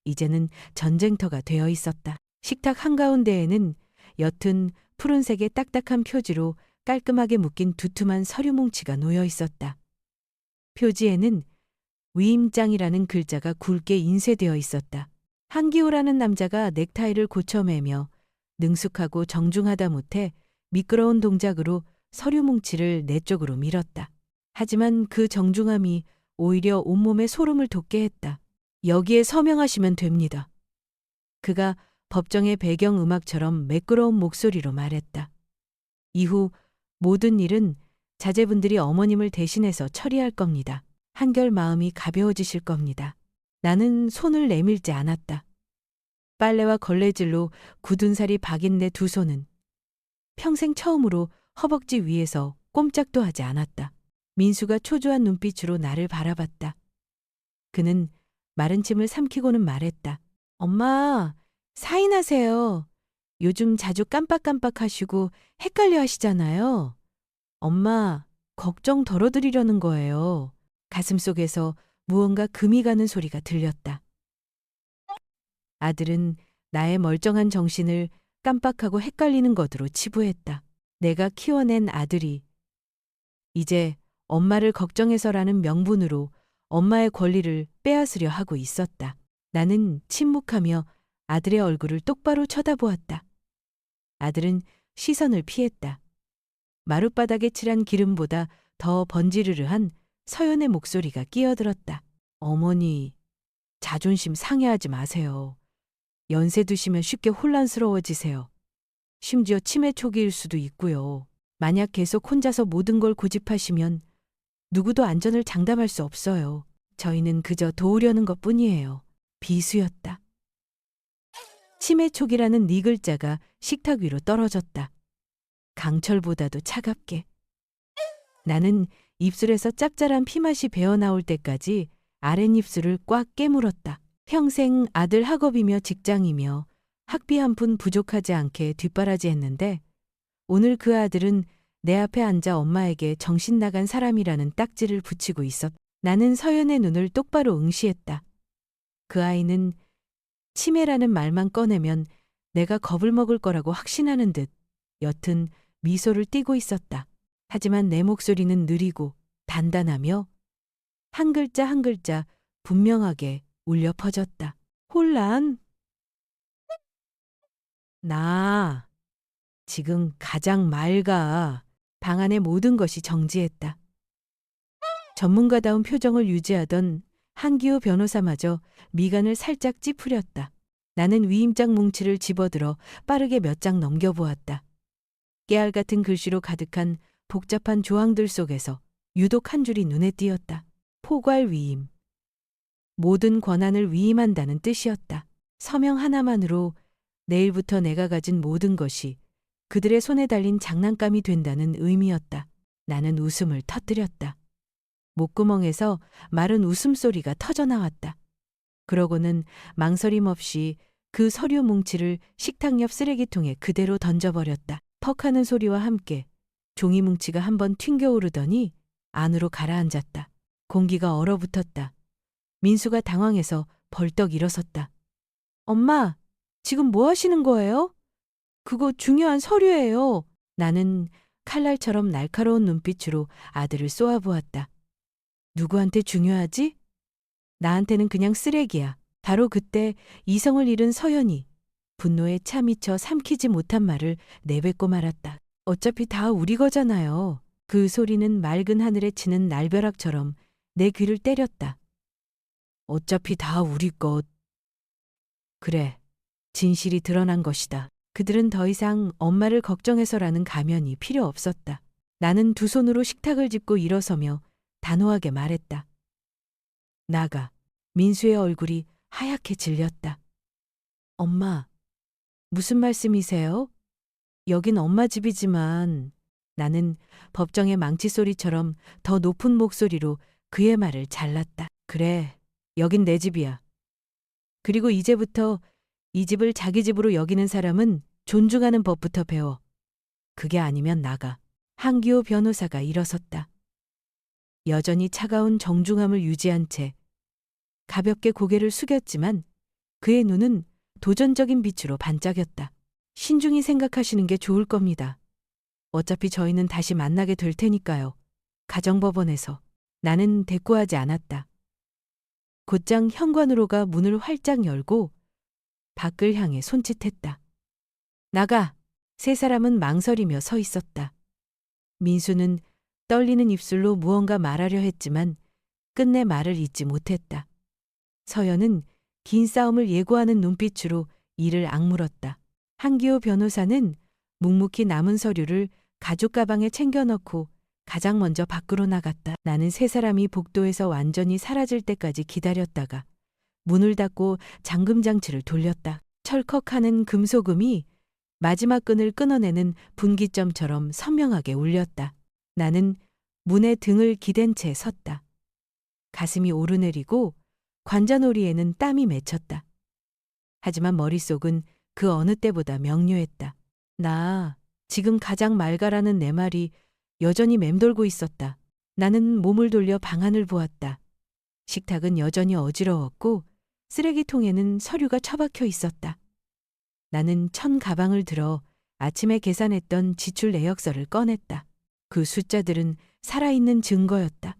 이제는 전쟁터가 되어 있었다. 식탁 한가운데에는 옅은 푸른색의 딱딱한 표지로 깔끔하게 묶인 두툼한 서류 뭉치가 놓여 있었다. 표지에는 위임장이라는 글자가 굵게 인쇄되어 있었다. 한기호라는 남자가 넥타이를 고쳐매며 능숙하고 정중하다 못해 미끄러운 동작으로 서류 뭉치를 내 쪽으로 밀었다. 하지만 그 정중함이 오히려 온몸에 소름을 돋게 했다. 여기에 서명하시면 됩니다. 그가 법정의 배경음악처럼 매끄러운 목소리로 말했다. 이후 모든 일은 자제분들이 어머님을 대신해서 처리할 겁니다. 한결 마음이 가벼워지실 겁니다. 나는 손을 내밀지 않았다. 빨래와 걸레질로 굳은 살이 박인 내 두 손은 평생 처음으로 허벅지 위에서 꼼짝도 하지 않았다. 민수가 초조한 눈빛으로 나를 바라봤다. 그는 마른 침을 삼키고는 말했다. 엄마, 사인하세요. 요즘 자주 깜빡깜빡하시고 헷갈려 하시잖아요. 엄마, 걱정 덜어드리려는 거예요. 가슴속에서 무언가 금이 가는 소리가 들렸다. 아들은 나의 멀쩡한 정신을 깜빡하고 헷갈리는 것으로 치부했다. 내가 키워낸 아들이 이제 엄마를 걱정해서라는 명분으로 엄마의 권리를 빼앗으려 하고 있었다. 나는 침묵하며 아들의 얼굴을 똑바로 쳐다보았다. 아들은 시선을 피했다. 마룻바닥에 칠한 기름보다 더 번지르르한 서연의 목소리가 끼어들었다. 어머니, 자존심 상해하지 마세요. 연세 드시면 쉽게 혼란스러워지세요. 심지어 치매 초기일 수도 있고요. 만약 계속 혼자서 모든 걸 고집하시면 누구도 안전을 장담할 수 없어요. 저희는 그저 도우려는 것뿐이에요. 비수였다. 치매 초기라는 네 글자가 식탁 위로 떨어졌다. 강철보다도 차갑게. 나는 입술에서 짭짤한 피맛이 배어나올 때까지 아랫입술을 꽉 깨물었다. 평생 아들 학업이며 직장이며 학비 한 푼 부족하지 않게 뒷바라지했는데 오늘 그 아들은 내 앞에 앉아 엄마에게 정신 나간 사람이라는 딱지를 붙이고 있었다. 나는 서연의 눈을 똑바로 응시했다. 그 아이는 치매라는 말만 꺼내면 내가 겁을 먹을 거라고 확신하는 듯 옅은 미소를 띠고 있었다. 하지만 내 목소리는 느리고 단단하며 한 글자 한 글자 분명하게 울려 퍼졌다. 혼란? 나 지금 가장 맑아. 방 안의 모든 것이 정지했다. 전문가다운 표정을 유지하던 한기호 변호사마저 미간을 살짝 찌푸렸다. 나는 위임장 뭉치를 집어들어 빠르게 몇 장 넘겨보았다. 깨알 같은 글씨로 가득한 복잡한 조항들 속에서 유독 한 줄이 눈에 띄었다. 포괄 위임. 모든 권한을 위임한다는 뜻이었다. 서명 하나만으로 내일부터 내가 가진 모든 것이 그들의 손에 달린 장난감이 된다는 의미였다. 나는 웃음을 터뜨렸다. 목구멍에서 마른 웃음소리가 터져나왔다. 그러고는 망설임 없이 그 서류 뭉치를 식탁 옆 쓰레기통에 그대로 던져버렸다. 퍽하는 소리와 함께 종이 뭉치가 한번 튕겨오르더니 안으로 가라앉았다. 공기가 얼어붙었다. 민수가 당황해서 벌떡 일어섰다. 엄마, 지금 뭐 하시는 거예요? 그거 중요한 서류예요. 나는 칼날처럼 날카로운 눈빛으로 아들을 쏘아보았다. 누구한테 중요하지? 나한테는 그냥 쓰레기야. 바로 그때 이성을 잃은 서연이 분노에 차 미쳐 삼키지 못한 말을 내뱉고 말았다. 어차피 다 우리 거잖아요. 그 소리는 맑은 하늘에 치는 날벼락처럼 내 귀를 때렸다. 어차피 다 우리 것. 그래, 진실이 드러난 것이다. 그들은 더 이상 엄마를 걱정해서라는 가면이 필요 없었다. 나는 두 손으로 식탁을 짚고 일어서며 단호하게 말했다. 나가. 민수의 얼굴이 하얗게 질렸다. 엄마, 무슨 말씀이세요? 여긴 엄마 집이지만 나는 법정의 망치 소리처럼 더 높은 목소리로 그의 말을 잘랐다. 그래, 여긴 내 집이야. 그리고 이제부터 이 집을 자기 집으로 여기는 사람은 존중하는 법부터 배워. 그게 아니면 나가. 한기호 변호사가 일어섰다. 여전히 차가운 정중함을 유지한 채 가볍게 고개를 숙였지만 그의 눈은 도전적인 빛으로 반짝였다. 신중히 생각하시는 게 좋을 겁니다. 어차피 저희는 다시 만나게 될 테니까요. 가정법원에서. 나는 대꾸하지 않았다. 곧장 현관으로가 문을 활짝 열고 밖을 향해 손짓했다. 나가! 세 사람은 망설이며 서 있었다. 민수는 떨리는 입술로 무언가 말하려 했지만 끝내 말을 잇지 못했다. 서연은 긴 싸움을 예고하는 눈빛으로 이를 악물었다. 한기호 변호사는 묵묵히 남은 서류를 가죽 가방에 챙겨 넣고 가장 먼저 밖으로 나갔다. 나는 세 사람이 복도에서 완전히 사라질 때까지 기다렸다가 문을 닫고 잠금 장치를 돌렸다. 철컥하는 금소금이 마지막 끈을 끊어내는 분기점처럼 선명하게 울렸다. 나는 문에 등을 기댄 채 섰다. 가슴이 오르내리고 관자놀이에는 땀이 맺혔다. 하지만 머릿속은 그 어느 때보다 명료했다. 나 지금 가장 맑아라는 내 말이 여전히 맴돌고 있었다. 나는 몸을 돌려 방안을 보았다. 식탁은 여전히 어지러웠고 쓰레기통에는 서류가 처박혀 있었다. 나는 천 가방을 들어 아침에 계산했던 지출 내역서를 꺼냈다. 그 숫자들은 살아있는 증거였다.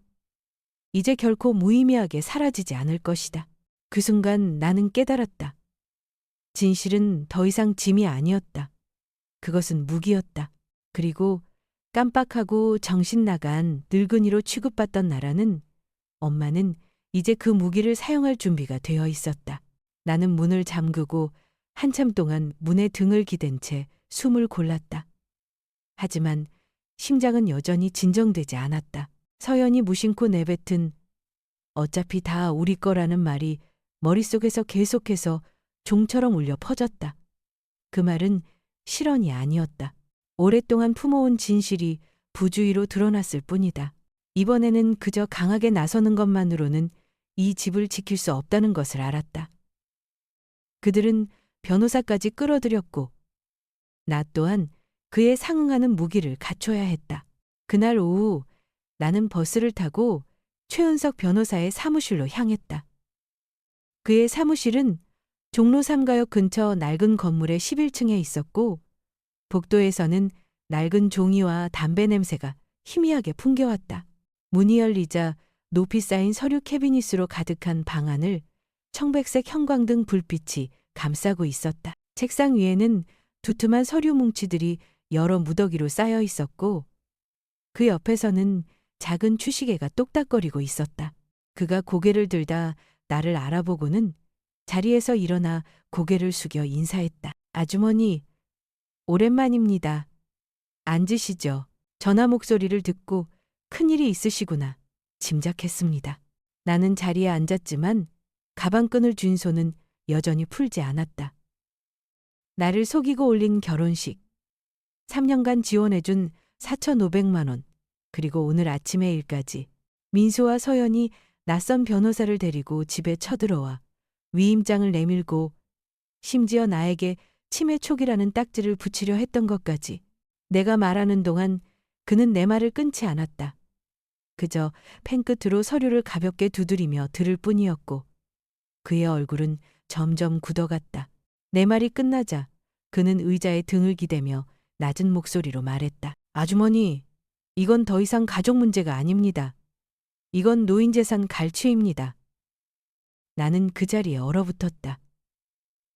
이제 결코 무의미하게 사라지지 않을 것이다. 그 순간 나는 깨달았다. 진실은 더 이상 짐이 아니었다. 그것은 무기였다. 그리고 깜빡하고 정신 나간 늙은이로 취급받던 나라는 엄마는 이제 그 무기를 사용할 준비가 되어 있었다. 나는 문을 잠그고 한참 동안 문에 등을 기댄 채 숨을 골랐다. 하지만 심장은 여전히 진정되지 않았다. 서연이 무심코 내뱉은 어차피 다 우리 거라는 말이 머릿속에서 계속해서 종처럼 울려 퍼졌다. 그 말은 실언이 아니었다. 오랫동안 품어온 진실이 부주의로 드러났을 뿐이다. 이번에는 그저 강하게 나서는 것만으로는 이 집을 지킬 수 없다는 것을 알았다. 그들은 변호사까지 끌어들였고 나 또한 그에 상응하는 무기를 갖춰야 했다. 그날 오후 나는 버스를 타고 최은석 변호사의 사무실로 향했다. 그의 사무실은 종로 3가역 근처 낡은 건물의 11층에 있었고 복도에서는 낡은 종이와 담배 냄새가 희미하게 풍겨왔다. 문이 열리자 높이 쌓인 서류 캐비닛으로 가득한 방 안을 청백색 형광등 불빛이 감싸고 있었다. 책상 위에는 두툼한 서류 뭉치들이 여러 무더기로 쌓여 있었고 그 옆에서는 작은 추시개가 똑딱거리고 있었다. 그가 고개를 들다 나를 알아보고는 자리에서 일어나 고개를 숙여 인사했다. 아주머니, 오랜만입니다. 앉으시죠. 전화 목소리를 듣고 큰일이 있으시구나 짐작했습니다. 나는 자리에 앉았지만 가방끈을 쥔 손은 여전히 풀지 않았다. 나를 속이고 올린 결혼식, 3년간 지원해준 4,500만 원, 그리고 오늘 아침의 일까지 민수와 서연이 낯선 변호사를 데리고 집에 쳐들어와 위임장을 내밀고 심지어 나에게 치매 초기라는 딱지를 붙이려 했던 것까지 내가 말하는 동안 그는 내 말을 끊지 않았다. 그저 펜끝으로 서류를 가볍게 두드리며 들을 뿐이었고 그의 얼굴은 점점 굳어갔다. 내 말이 끝나자 그는 의자에 등을 기대며 낮은 목소리로 말했다. 아주머니, 이건 더 이상 가족 문제가 아닙니다. 이건 노인재산 갈취입니다. 나는 그 자리에 얼어붙었다.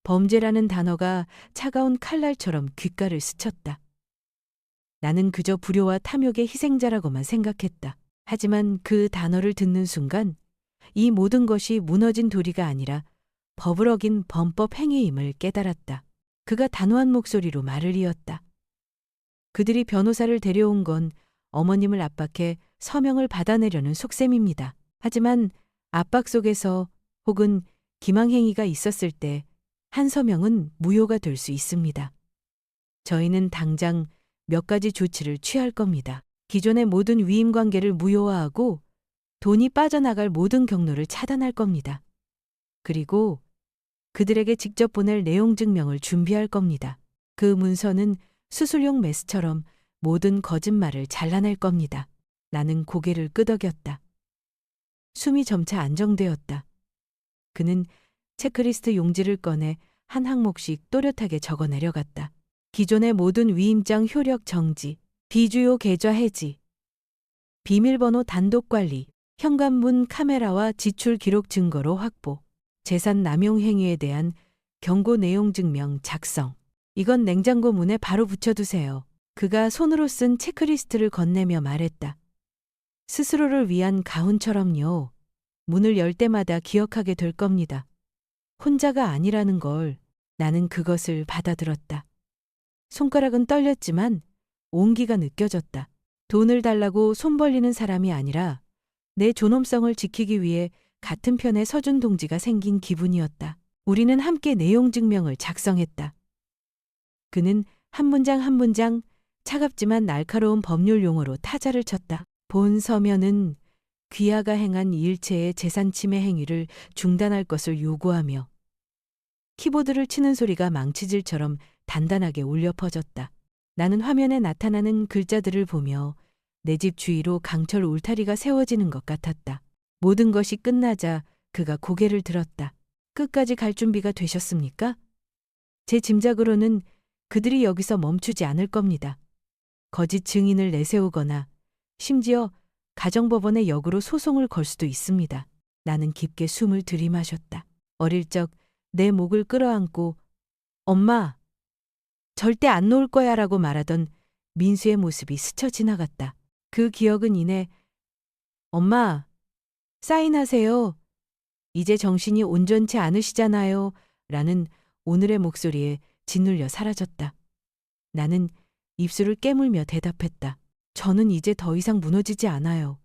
범죄라는 단어가 차가운 칼날처럼 귓가를 스쳤다. 나는 그저 불효와 탐욕의 희생자라고만 생각했다. 하지만 그 단어를 듣는 순간 이 모든 것이 무너진 도리가 아니라 법을 어긴 범법 행위임을 깨달았다. 그가 단호한 목소리로 말을 이었다. 그들이 변호사를 데려온 건 어머님을 압박해 서명을 받아내려는 속셈입니다. 하지만 압박 속에서 혹은 기망행위가 있었을 때 한 서명은 무효가 될 수 있습니다. 저희는 당장 몇 가지 조치를 취할 겁니다. 기존의 모든 위임 관계를 무효화하고 돈이 빠져나갈 모든 경로를 차단할 겁니다. 그리고 그들에게 직접 보낼 내용 증명을 준비할 겁니다. 그 문서는 수술용 메스처럼 모든 거짓말을 잘라낼 겁니다. 나는 고개를 끄덕였다. 숨이 점차 안정되었다. 그는 체크리스트 용지를 꺼내 한 항목씩 또렷하게 적어 내려갔다. 기존의 모든 위임장 효력 정지, 비주요 계좌 해지, 비밀번호 단독 관리, 현관문 카메라와 지출 기록 증거로 확보, 재산 남용 행위에 대한 경고 내용 증명 작성. 이건 냉장고 문에 바로 붙여두세요. 그가 손으로 쓴 체크리스트를 건네며 말했다. 스스로를 위한 가훈처럼요. 문을 열 때마다 기억하게 될 겁니다. 혼자가 아니라는 걸. 나는 그것을 받아들었다. 손가락은 떨렸지만 온기가 느껴졌다. 돈을 달라고 손 벌리는 사람이 아니라 내 존엄성을 지키기 위해 같은 편에 서준 동지가 생긴 기분이었다. 우리는 함께 내용 증명을 작성했다. 그는 한 문장 한 문장 차갑지만 날카로운 법률 용어로 타자를 쳤다. 본 서면은 귀하가 행한 일체의 재산 침해 행위를 중단할 것을 요구하며 키보드를 치는 소리가 망치질처럼 단단하게 울려 퍼졌다. 나는 화면에 나타나는 글자들을 보며 내 집 주위로 강철 울타리가 세워지는 것 같았다. 모든 것이 끝나자 그가 고개를 들었다. 끝까지 갈 준비가 되셨습니까? 제 짐작으로는 그들이 여기서 멈추지 않을 겁니다. 거짓 증인을 내세우거나 심지어 가정법원의 역으로 소송을 걸 수도 있습니다. 나는 깊게 숨을 들이마셨다. 어릴 적 내 목을 끌어안고 엄마, 절대 안 놓을 거야 라고 말하던 민수의 모습이 스쳐 지나갔다. 그 기억은 이내 엄마, 사인하세요. 이제 정신이 온전치 않으시잖아요. 라는 오늘의 목소리에 짓눌려 사라졌다. 나는 입술을 깨물며 대답했다. 저는 이제 더 이상 무너지지 않아요.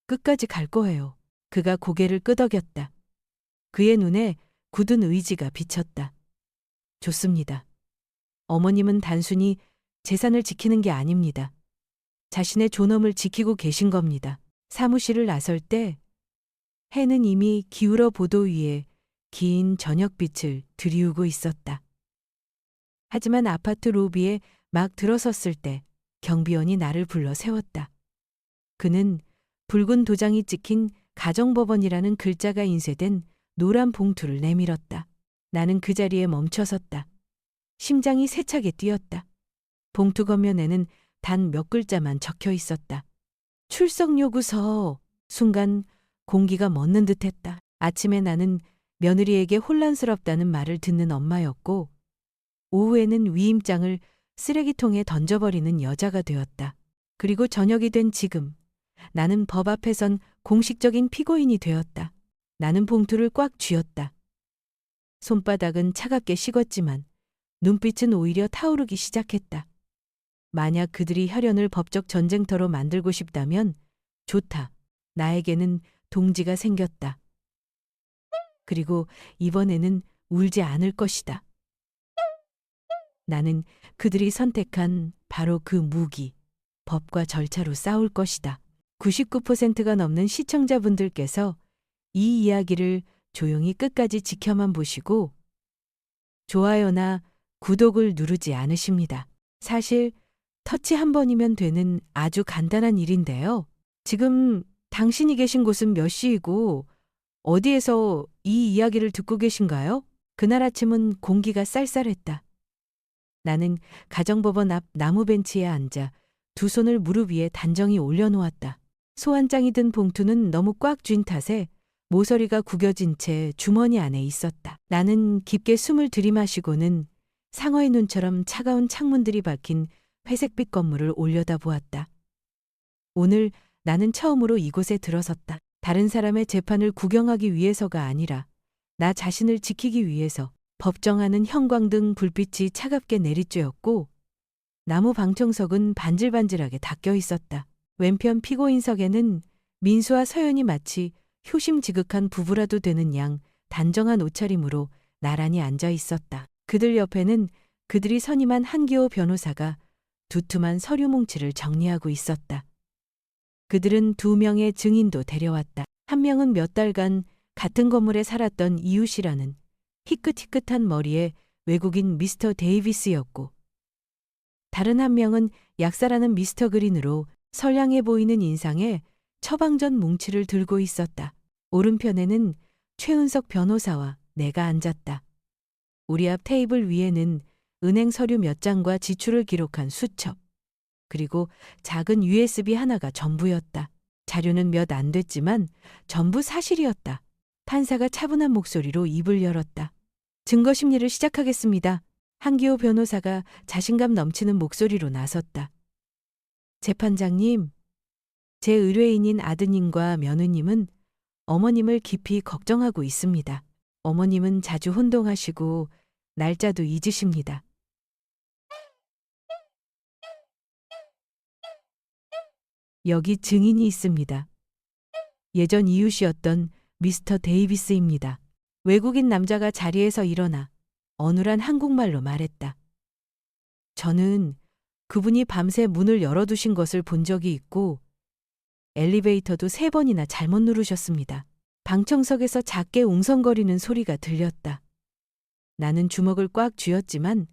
끝까지 갈 거예요. 그가 고개를 끄덕였다. 그의 눈에 굳은 의지가 비쳤다. 좋습니다. 어머님은 단순히 재산을 지키는 게 아닙니다. 자신의 존엄을 지키고 계신 겁니다. 사무실을 나설 때 해는 이미 기울어 보도 위에 긴 저녁빛을 들이우고 있었다. 하지만 아파트 로비에 막 들어섰을 때 경비원이 나를 불러 세웠다. 그는 붉은 도장이 찍힌 가정법원이라는 글자가 인쇄된 노란 봉투를 내밀었다. 나는 그 자리에 멈춰섰다. 심장이 세차게 뛰었다. 봉투 겉면에는 단 몇 글자만 적혀 있었다. 출석 요구서. 순간 공기가 멎는 듯했다. 아침에 나는 며느리에게 혼란스럽다는 말을 듣는 엄마였고 오후에는 위임장을 쓰레기통에 던져버리는 여자가 되었다. 그리고 저녁이 된 지금 나는 법 앞에선 공식적인 피고인이 되었다. 나는 봉투를 꽉 쥐었다. 손바닥은 차갑게 식었지만 눈빛은 오히려 타오르기 시작했다. 만약 그들이 혈연을 법적 전쟁터로 만들고 싶다면 좋다. 나에게는 동지가 생겼다. 그리고 이번에는 울지 않을 것이다. 나는 그들이 선택한 바로 그 무기, 법과 절차로 싸울 것이다. 99%가 넘는 시청자분들께서 이 이야기를 조용히 끝까지 지켜만 보시고 좋아요나 구독을 누르지 않으십니다. 사실 터치 한 번이면 되는 아주 간단한 일인데요. 지금 당신이 계신 곳은 몇 시이고 어디에서 이 이야기를 듣고 계신가요? 그날 아침은 공기가 쌀쌀했다. 나는 가정법원 앞 나무 벤치에 앉아 두 손을 무릎 위에 단정히 올려놓았다. 소환장이 든 봉투는 너무 꽉 쥔 탓에 모서리가 구겨진 채 주머니 안에 있었다. 나는 깊게 숨을 들이마시고는 상어의 눈처럼 차가운 창문들이 박힌 회색빛 건물을 올려다보았다. 오늘 나는 처음으로 이곳에 들어섰다. 다른 사람의 재판을 구경하기 위해서가 아니라 나 자신을 지키기 위해서. 법정하는 형광등 불빛이 차갑게 내리쬐었고 나무 방청석은 반질반질하게 닦여 있었다. 왼편 피고인석에는 민수와 서연이 마치 효심지극한 부부라도 되는 양 단정한 옷차림으로 나란히 앉아 있었다. 그들 옆에는 그들이 선임한 한기호 변호사가 두툼한 서류 뭉치를 정리하고 있었다. 그들은 2명의 증인도 데려왔다. 한 명은 몇 달간 같은 건물에 살았던 이웃이라는 희끗희끗한 머리의 외국인 미스터 데이비스였고, 다른 한 명은 약사라는 미스터 그린으로 선량해 보이는 인상에 처방전 뭉치를 들고 있었다. 오른편에는 최은석 변호사와 내가 앉았다. 우리 앞 테이블 위에는 은행 서류 몇 장과 지출을 기록한 수첩, 그리고 작은 USB 하나가 전부였다. 자료는 몇 안 됐지만 전부 사실이었다. 판사가 차분한 목소리로 입을 열었다. 증거 심리를 시작하겠습니다. 한기호 변호사가 자신감 넘치는 목소리로 나섰다. 재판장님, 제 의뢰인인 아드님과 며느님은 어머님을 깊이 걱정하고 있습니다. 어머님은 자주 혼동하시고 날짜도 잊으십니다. 여기 증인이 있습니다. 예전 이웃이었던 미스터 데이비스입니다. 외국인 남자가 자리에서 일어나 어눌한 한국말로 말했다. 저는 그분이 밤새 문을 열어두신 것을 본 적이 있고 엘리베이터도 3번이나 잘못 누르셨습니다. 방청석에서 작게 웅성거리는 소리가 들렸다. 나는 주먹을 꽉 쥐었지만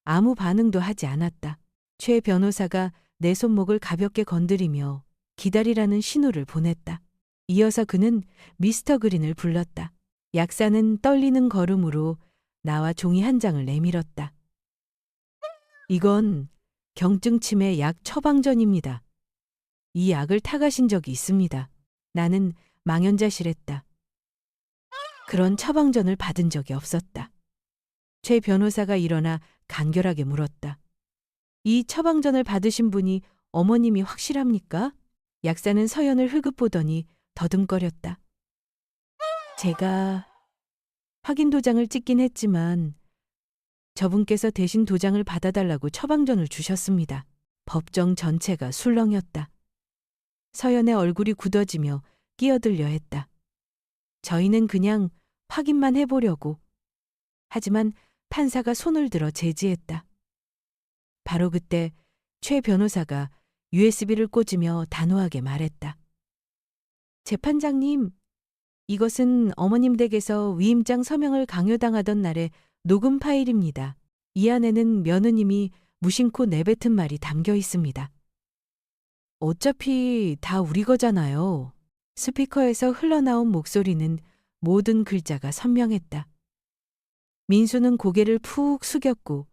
아무 반응도 하지 않았다. 최 변호사가 내 손목을 가볍게 건드리며 기다리라는 신호를 보냈다. 이어서 그는 미스터 그린을 불렀다. 약사는 떨리는 걸음으로 나와 종이 한 장을 내밀었다. 이건 경증침의 약 처방전입니다. 이 약을 타가신 적이 있습니다. 나는 망연자실했다. 그런 처방전을 받은 적이 없었다. 최 변호사가 일어나 간결하게 물었다. 이 처방전을 받으신 분이 어머님이 확실합니까? 약사는 서연을 흘끗 보더니 더듬거렸다. 제가 확인 도장을 찍긴 했지만 저분께서 대신 도장을 받아달라고 처방전을 주셨습니다. 법정 전체가 술렁였다. 서연의 얼굴이 굳어지며 끼어들려 했다. 저희는 그냥 확인만 해보려고. 하지만 판사가 손을 들어 제지했다. 바로 그때 최 변호사가 USB를 꽂으며 단호하게 말했다. 재판장님, 이것은 어머님 댁에서 위임장 서명을 강요당하던 날의 녹음 파일입니다. 이 안에는 며느님이 무심코 내뱉은 말이 담겨 있습니다. 어차피 다 우리 거잖아요. 스피커에서 흘러나온 목소리는 모든 글자가 선명했다. 민수는 고개를 푹 숙였고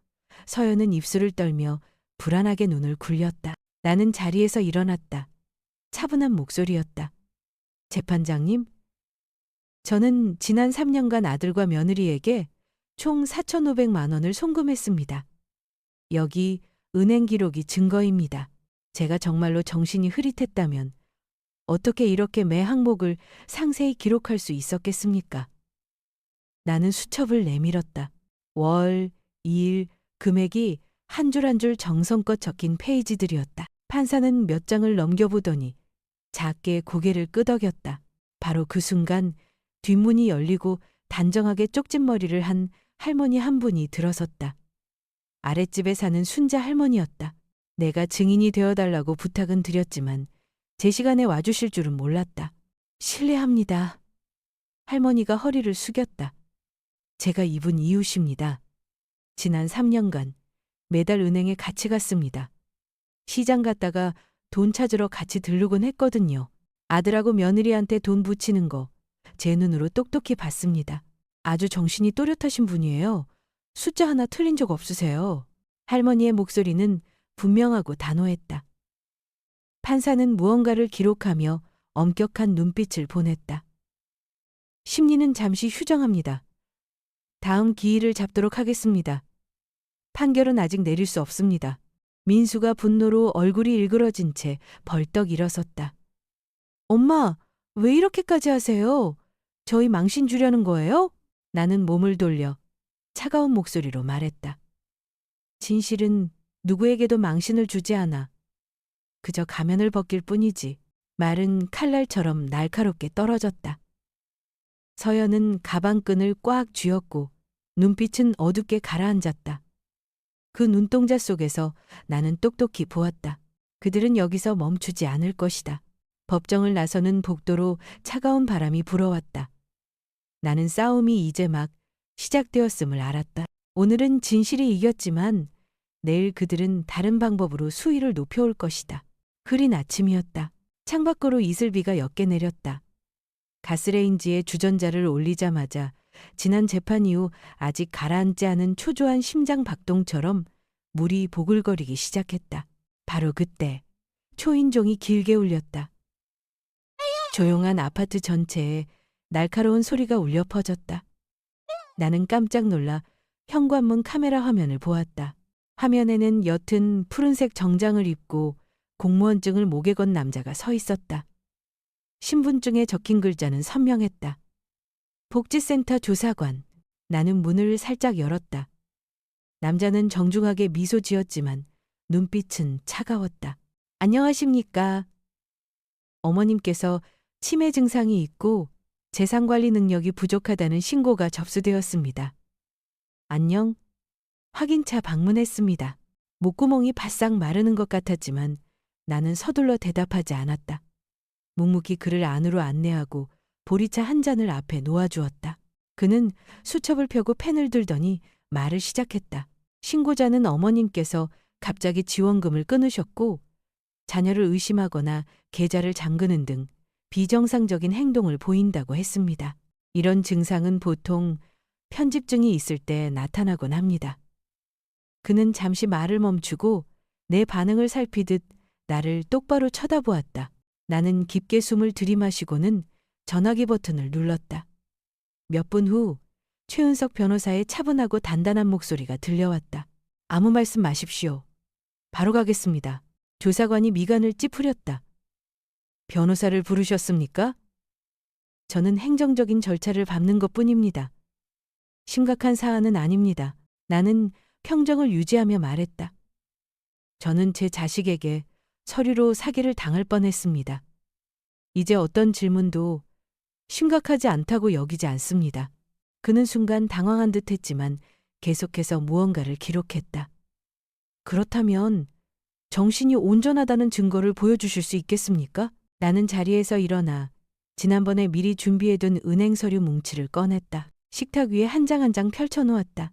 서연은 입술을 떨며 불안하게 눈을 굴렸다. 나는 자리에서 일어났다. 차분한 목소리였다. 재판장님, 저는 지난 3년간 아들과 며느리에게 총 4,500만 원을 송금했습니다. 여기 은행 기록이 증거입니다. 제가 정말로 정신이 흐릿했다면 어떻게 이렇게 매 항목을 상세히 기록할 수 있었겠습니까? 나는 수첩을 내밀었다. 월, 일, 금액이 한 줄 한 줄 정성껏 적힌 페이지들이었다. 판사는 몇 장을 넘겨보더니 작게 고개를 끄덕였다. 바로 그 순간 뒷문이 열리고 단정하게 쪽진머리를 한 할머니 한 분이 들어섰다. 아랫집에 사는 순자 할머니였다. 내가 증인이 되어달라고 부탁은 드렸지만 제 시간에 와주실 줄은 몰랐다. 실례합니다. 할머니가 허리를 숙였다. 제가 이분 이웃입니다. 지난 3년간 매달 은행에 같이 갔습니다. 시장 갔다가 돈 찾으러 같이 들르곤 했거든요. 아들하고 며느리한테 돈 붙이는 거 제 눈으로 똑똑히 봤습니다. 아주 정신이 또렷하신 분이에요. 숫자 하나 틀린 적 없으세요. 할머니의 목소리는 분명하고 단호했다. 판사는 무언가를 기록하며 엄격한 눈빛을 보냈다. 심리는 잠시 휴정합니다. 다음 기일을 잡도록 하겠습니다. 판결은 아직 내릴 수 없습니다. 민수가 분노로 얼굴이 일그러진 채 벌떡 일어섰다. 엄마, 왜 이렇게까지 하세요? 저희 망신 주려는 거예요? 나는 몸을 돌려 차가운 목소리로 말했다. 진실은 누구에게도 망신을 주지 않아. 그저 가면을 벗길 뿐이지. 말은 칼날처럼 날카롭게 떨어졌다. 서연은 가방끈을 꽉 쥐었고 눈빛은 어둡게 가라앉았다. 그 눈동자 속에서 나는 똑똑히 보았다. 그들은 여기서 멈추지 않을 것이다. 법정을 나서는 복도로 차가운 바람이 불어왔다. 나는 싸움이 이제 막 시작되었음을 알았다. 오늘은 진실이 이겼지만 내일 그들은 다른 방법으로 수위를 높여올 것이다. 흐린 아침이었다. 창밖으로 이슬비가 옅게 내렸다. 가스레인지에 주전자를 올리자마자 지난 재판 이후 아직 가라앉지 않은 초조한 심장 박동처럼 물이 보글거리기 시작했다. 바로 그때 초인종이 길게 울렸다. 조용한 아파트 전체에 날카로운 소리가 울려 퍼졌다. 나는 깜짝 놀라 현관문 카메라 화면을 보았다. 화면에는 옅은 푸른색 정장을 입고 공무원증을 목에 건 남자가 서 있었다. 신분증에 적힌 글자는 선명했다. 복지센터 조사관. 나는 문을 살짝 열었다. 남자는 정중하게 미소 지었지만 눈빛은 차가웠다. 안녕하십니까? 어머님께서 치매 증상이 있고 재산관리 능력이 부족하다는 신고가 접수되었습니다. 안녕? 확인차 방문했습니다. 목구멍이 바싹 마르는 것 같았지만 나는 서둘러 대답하지 않았다. 묵묵히 그를 안으로 안내하고 보리차 한 잔을 앞에 놓아주었다. 그는 수첩을 펴고 펜을 들더니 말을 시작했다. 신고자는 어머님께서 갑자기 지원금을 끊으셨고 자녀를 의심하거나 계좌를 잠그는 등 비정상적인 행동을 보인다고 했습니다. 이런 증상은 보통 편집증이 있을 때 나타나곤 합니다. 그는 잠시 말을 멈추고 내 반응을 살피듯 나를 똑바로 쳐다보았다. 나는 깊게 숨을 들이마시고는 전화기 버튼을 눌렀다. 몇 분 후 최은석 변호사의 차분하고 단단한 목소리가 들려왔다. 아무 말씀 마십시오. 바로 가겠습니다. 조사관이 미간을 찌푸렸다. 변호사를 부르셨습니까? 저는 행정적인 절차를 밟는 것뿐입니다. 심각한 사안은 아닙니다. 나는 평정을 유지하며 말했다. 저는 제 자식에게 서류로 사기를 당할 뻔했습니다. 이제 어떤 질문도 심각하지 않다고 여기지 않습니다. 그는 순간 당황한 듯 했지만 계속해서 무언가를 기록했다. 그렇다면 정신이 온전하다는 증거를 보여주실 수 있겠습니까? 나는 자리에서 일어나 지난번에 미리 준비해둔 은행 서류 뭉치를 꺼냈다. 식탁 위에 한 장 한 장 펼쳐놓았다.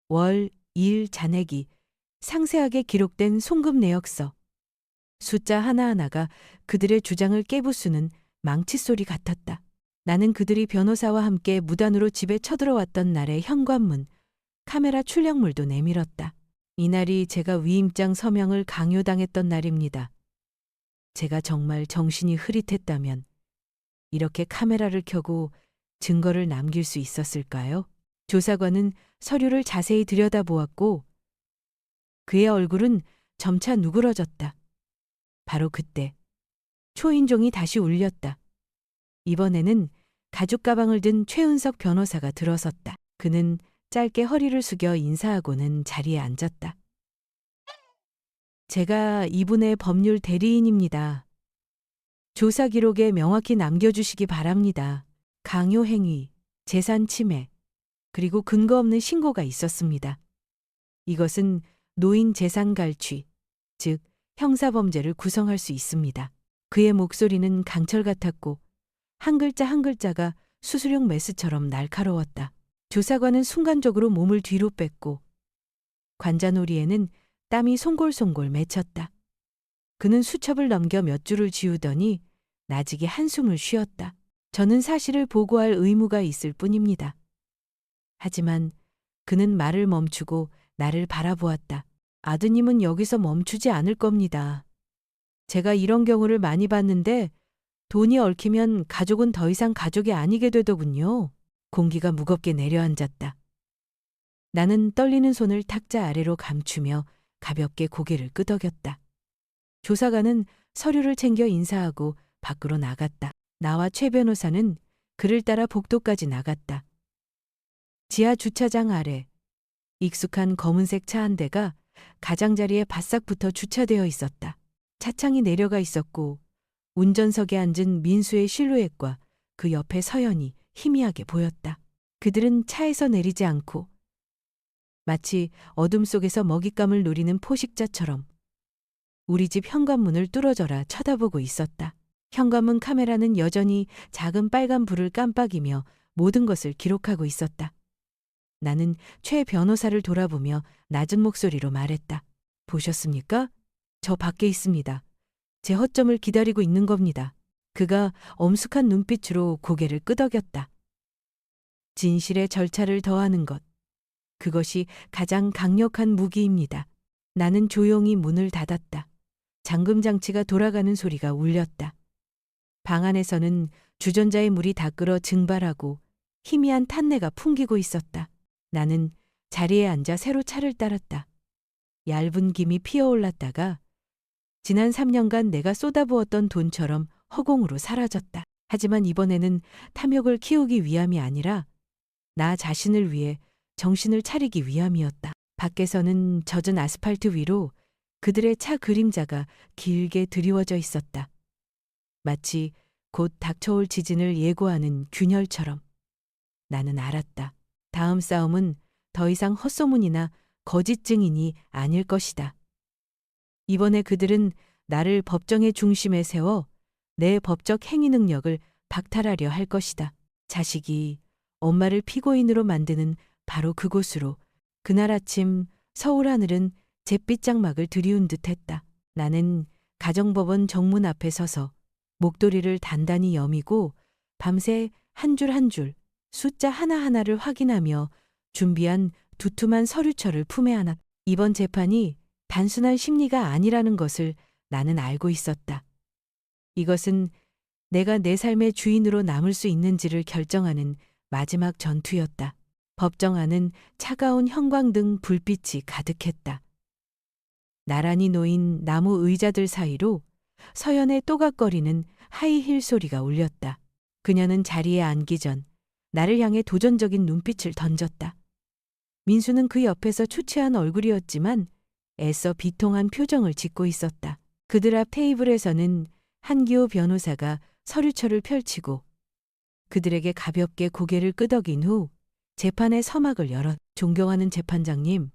월, 일, 잔액이 상세하게 기록된 송금 내역서. 숫자 하나하나가 그들의 주장을 깨부수는 망치 소리 같았다. 나는 그들이 변호사와 함께 무단으로 집에 쳐들어왔던 날의 현관문, 카메라 출력물도 내밀었다. 이날이 제가 위임장 서명을 강요당했던 날입니다. 제가 정말 정신이 흐릿했다면 이렇게 카메라를 켜고 증거를 남길 수 있었을까요? 조사관은 서류를 자세히 들여다보았고 그의 얼굴은 점차 누그러졌다. 바로 그때 초인종이 다시 울렸다. 이번에는 가죽 가방을 든 최은석 변호사가 들어섰다. 그는 짧게 허리를 숙여 인사하고는 자리에 앉았다. 제가 이분의 법률 대리인입니다. 조사 기록에 명확히 남겨주시기 바랍니다. 강요 행위, 재산 침해, 그리고 근거 없는 신고가 있었습니다. 이것은 노인 재산 갈취, 즉 형사범죄를 구성할 수 있습니다. 그의 목소리는 강철 같았고 한 글자 한 글자가 수수령 메스처럼 날카로웠다. 조사관은 순간적으로 몸을 뒤로 뺐고 관자놀이에는 땀이 송골송골 맺혔다. 그는 수첩을 넘겨 몇 줄을 지우더니 나직이 한숨을 쉬었다. 저는 사실을 보고할 의무가 있을 뿐입니다. 하지만 그는 말을 멈추고 나를 바라보았다. 아드님은 여기서 멈추지 않을 겁니다. 제가 이런 경우를 많이 봤는데 돈이 얽히면 가족은 더 이상 가족이 아니게 되더군요. 공기가 무겁게 내려앉았다. 나는 떨리는 손을 탁자 아래로 감추며 가볍게 고개를 끄덕였다. 조사관은 서류를 챙겨 인사하고 밖으로 나갔다. 나와 최 변호사는 그를 따라 복도까지 나갔다. 지하 주차장 아래 익숙한 검은색 차 한 대가 가장자리에 바싹 붙어 주차되어 있었다. 차창이 내려가 있었고 운전석에 앉은 민수의 실루엣과 그 옆에 서연이 희미하게 보였다. 그들은 차에서 내리지 않고 마치 어둠 속에서 먹잇감을 노리는 포식자처럼 우리 집 현관문을 뚫어져라 쳐다보고 있었다. 현관문 카메라는 여전히 작은 빨간 불을 깜빡이며 모든 것을 기록하고 있었다. 나는 최 변호사를 돌아보며 낮은 목소리로 말했다. 보셨습니까? 저 밖에 있습니다. 제 허점을 기다리고 있는 겁니다. 그가 엄숙한 눈빛으로 고개를 끄덕였다. 진실의 절차를 더하는 것. 그것이 가장 강력한 무기입니다. 나는 조용히 문을 닫았다. 잠금 장치가 돌아가는 소리가 울렸다. 방 안에서는 주전자의 물이 다 끓어 증발하고 희미한 탄내가 풍기고 있었다. 나는 자리에 앉아 새로 차를 따랐다. 얇은 김이 피어올랐다가 지난 3년간 내가 쏟아부었던 돈처럼 허공으로 사라졌다. 하지만 이번에는 탐욕을 키우기 위함이 아니라 나 자신을 위해 정신을 차리기 위함이었다. 밖에서는 젖은 아스팔트 위로 그들의 차 그림자가 길게 드리워져 있었다. 마치 곧 닥쳐올 지진을 예고하는 균열처럼. 나는 알았다. 다음 싸움은 더 이상 헛소문이나 거짓 증인이 아닐 것이다. 이번에 그들은 나를 법정의 중심에 세워 내 법적 행위 능력을 박탈하려 할 것이다. 자식이 엄마를 피고인으로 만드는 바로 그곳으로. 그날 아침 서울 하늘은 잿빛 장막을 들이운 듯했다. 나는 가정법원 정문 앞에 서서 목도리를 단단히 여미고 밤새 한 줄 한 줄 숫자 하나하나를 확인하며 준비한 두툼한 서류철을 품에 안았다. 이번 재판이 단순한 심리가 아니라는 것을 나는 알고 있었다. 이것은 내가 내 삶의 주인으로 남을 수 있는지를 결정하는 마지막 전투였다. 법정 안은 차가운 형광등 불빛이 가득했다. 나란히 놓인 나무 의자들 사이로 서연의 또각거리는 하이힐 소리가 울렸다. 그녀는 자리에 앉기 전 나를 향해 도전적인 눈빛을 던졌다. 민수는 그 옆에서 초췌한 얼굴이었지만 애써 비통한 표정을 짓고 있었다. 그들 앞 테이블에서는 한기호 변호사가 서류철을 펼치고 그들에게 가볍게 고개를 끄덕인 후 재판의 서막을 열어 존경하는 재판장님,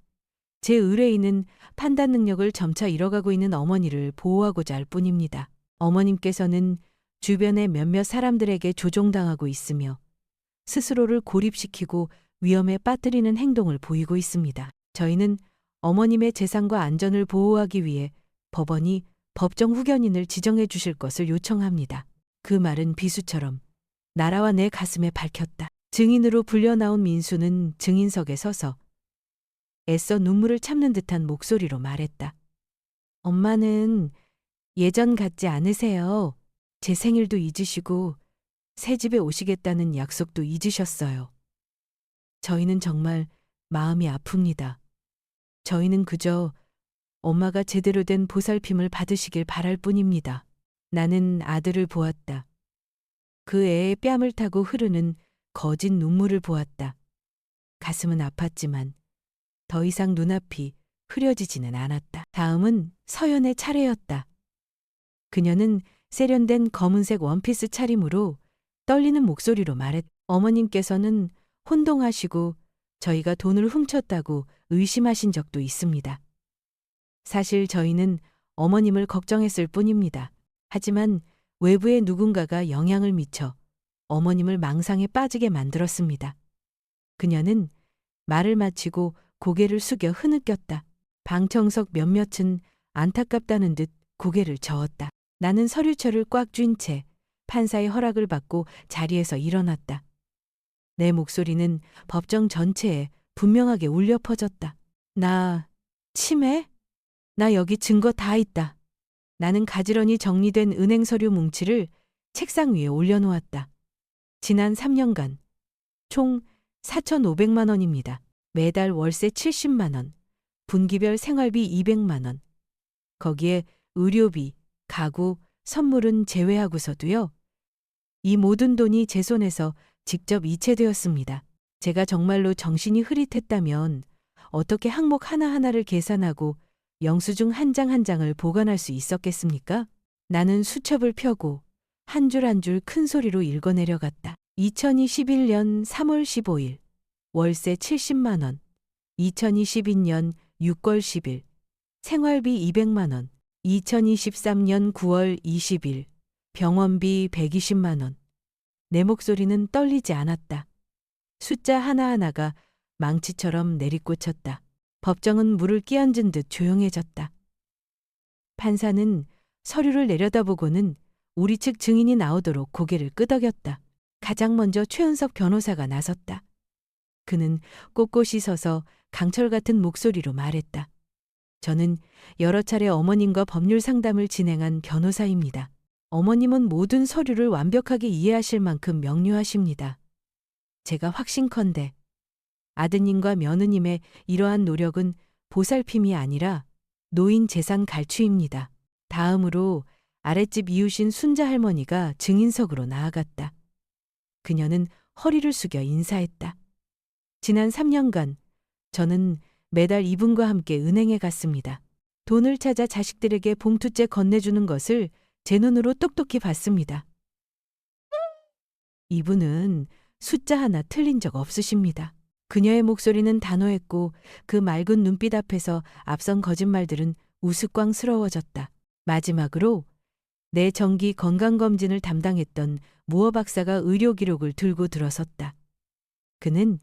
제 의뢰인은 판단 능력을 점차 잃어가고 있는 어머니를 보호하고자 할 뿐입니다. 어머님께서는 주변의 몇몇 사람들에게 조종당하고 있으며 스스로를 고립시키고 위험에 빠뜨리는 행동을 보이고 있습니다. 저희는 어머님의 재산과 안전을 보호하기 위해 법원이 법정 후견인을 지정해 주실 것을 요청합니다. 그 말은 비수처럼 나라와 내 가슴에 밝혔다. 증인으로 불려나온 민수는 증인석에 서서 애써 눈물을 참는 듯한 목소리로 말했다. 엄마는 예전 같지 않으세요. 제 생일도 잊으시고 새 집에 오시겠다는 약속도 잊으셨어요. 저희는 정말 마음이 아픕니다. 저희는 그저 엄마가 제대로 된 보살핌을 받으시길 바랄 뿐입니다. 나는 아들을 보았다. 그 애의 뺨을 타고 흐르는 거짓 눈물을 보았다. 가슴은 아팠지만 더 이상 눈앞이 흐려지지는 않았다. 다음은 서연의 차례였다. 그녀는 세련된 검은색 원피스 차림으로 떨리는 목소리로 말했다. 어머님께서는 혼동하시고 저희가 돈을 훔쳤다고 의심하신 적도 있습니다. 사실 저희는 어머님을 걱정했을 뿐입니다. 하지만 외부의 누군가가 영향을 미쳐 어머님을 망상에 빠지게 만들었습니다. 그녀는 말을 마치고 고개를 숙여 흐느꼈다. 방청석 몇몇은 안타깝다는 듯 고개를 저었다. 나는 서류철을 꽉 쥔 채 판사의 허락을 받고 자리에서 일어났다. 내 목소리는 법정 전체에 분명하게 울려 퍼졌다. 나 치매? 나 여기 증거 다 있다. 나는 가지런히 정리된 은행 서류 뭉치를 책상 위에 올려놓았다. 지난 3년간 총 4,500만 원입니다. 매달 월세 70만 원, 분기별 생활비 200만 원. 거기에 의료비, 가구, 선물은 제외하고서도요. 이 모든 돈이 제 손에서 직접 이체되었습니다. 제가 정말로 정신이 흐릿했다면 어떻게 항목 하나하나를 계산하고 영수증 한 장 한 장을 보관할 수 있었겠습니까? 나는 수첩을 펴고 한 줄 한 줄 큰 소리로 읽어내려갔다. 2021년 3월 15일 월세 70만 원. 2022년 6월 10일 생활비 200만 원. 2023년 9월 20일 병원비 120만 원. 내 목소리는 떨리지 않았다. 숫자 하나하나가 망치처럼 내리꽂혔다. 법정은 물을 끼얹은 듯 조용해졌다. 판사는 서류를 내려다보고는 우리 측 증인이 나오도록 고개를 끄덕였다. 가장 먼저 최은석 변호사가 나섰다. 그는 꼿꼿이 서서 강철 같은 목소리로 말했다. 저는 여러 차례 어머님과 법률 상담을 진행한 변호사입니다. 어머님은 모든 서류를 완벽하게 이해하실 만큼 명료하십니다. 제가 확신컨대 아드님과 며느님의 이러한 노력은 보살핌이 아니라 노인 재산 갈취입니다. 다음으로 아랫집 이웃인 순자 할머니가 증인석으로 나아갔다. 그녀는 허리를 숙여 인사했다. 지난 3년간 저는 매달 이분과 함께 은행에 갔습니다. 돈을 찾아 자식들에게 봉투째 건네주는 것을 제 눈으로 똑똑히 봤습니다. 이분은 숫자 하나 틀린 적 없으십니다. 그녀의 목소리는 단호했고 그 맑은 눈빛 앞에서 앞선 거짓말들은 우스꽝스러워졌다. 마지막으로 내 정기 건강검진을 담당했던 무어 박사가 의료 기록을 들고 들어섰다. 그는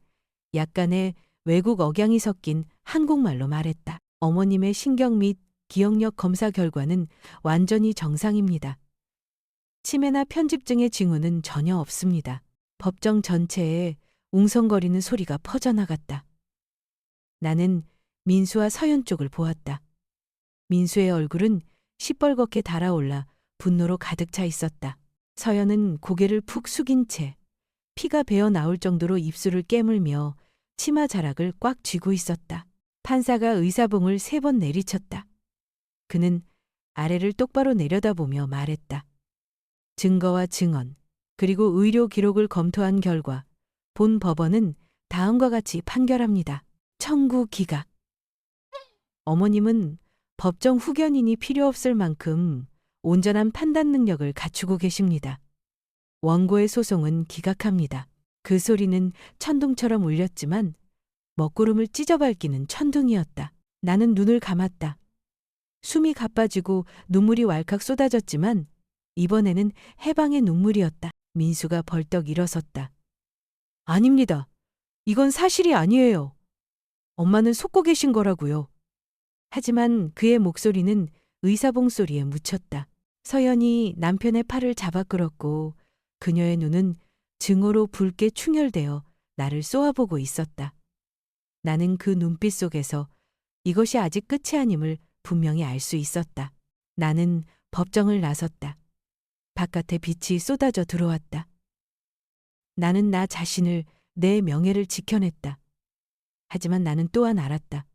약간의 외국 억양이 섞인 한국말로 말했다. 어머님의 신경 및 기억력 검사 결과는 완전히 정상입니다. 치매나 편집증의 징후는 전혀 없습니다. 법정 전체에 웅성거리는 소리가 퍼져나갔다. 나는 민수와 서연 쪽을 보았다. 민수의 얼굴은 시뻘겋게 달아올라 분노로 가득 차 있었다. 서연은 고개를 푹 숙인 채 피가 배어 나올 정도로 입술을 깨물며 치마 자락을 꽉 쥐고 있었다. 판사가 의사봉을 3번 내리쳤다. 그는 아래를 똑바로 내려다보며 말했다. 증거와 증언, 그리고 의료 기록을 검토한 결과 본 법원은 다음과 같이 판결합니다. 청구 기각. 어머님은 법정 후견인이 필요 없을 만큼 온전한 판단 능력을 갖추고 계십니다. 원고의 소송은 기각합니다. 그 소리는 천둥처럼 울렸지만 먹구름을 찢어밟기는 천둥이었다. 나는 눈을 감았다. 숨이 가빠지고 눈물이 왈칵 쏟아졌지만 이번에는 해방의 눈물이었다. 민수가 벌떡 일어섰다. 아닙니다. 이건 사실이 아니에요. 엄마는 속고 계신 거라고요. 하지만 그의 목소리는 의사봉 소리에 묻혔다. 서연이 남편의 팔을 잡아 끌었고 그녀의 눈은 증오로 붉게 충혈되어 나를 쏘아보고 있었다. 나는 그 눈빛 속에서 이것이 아직 끝이 아님을 분명히 알 수 있었다. 나는 법정을 나섰다. 바깥에 빛이 쏟아져 들어왔다. 나는 나 자신을, 내 명예를 지켜냈다. 하지만 나는 또한 알았다.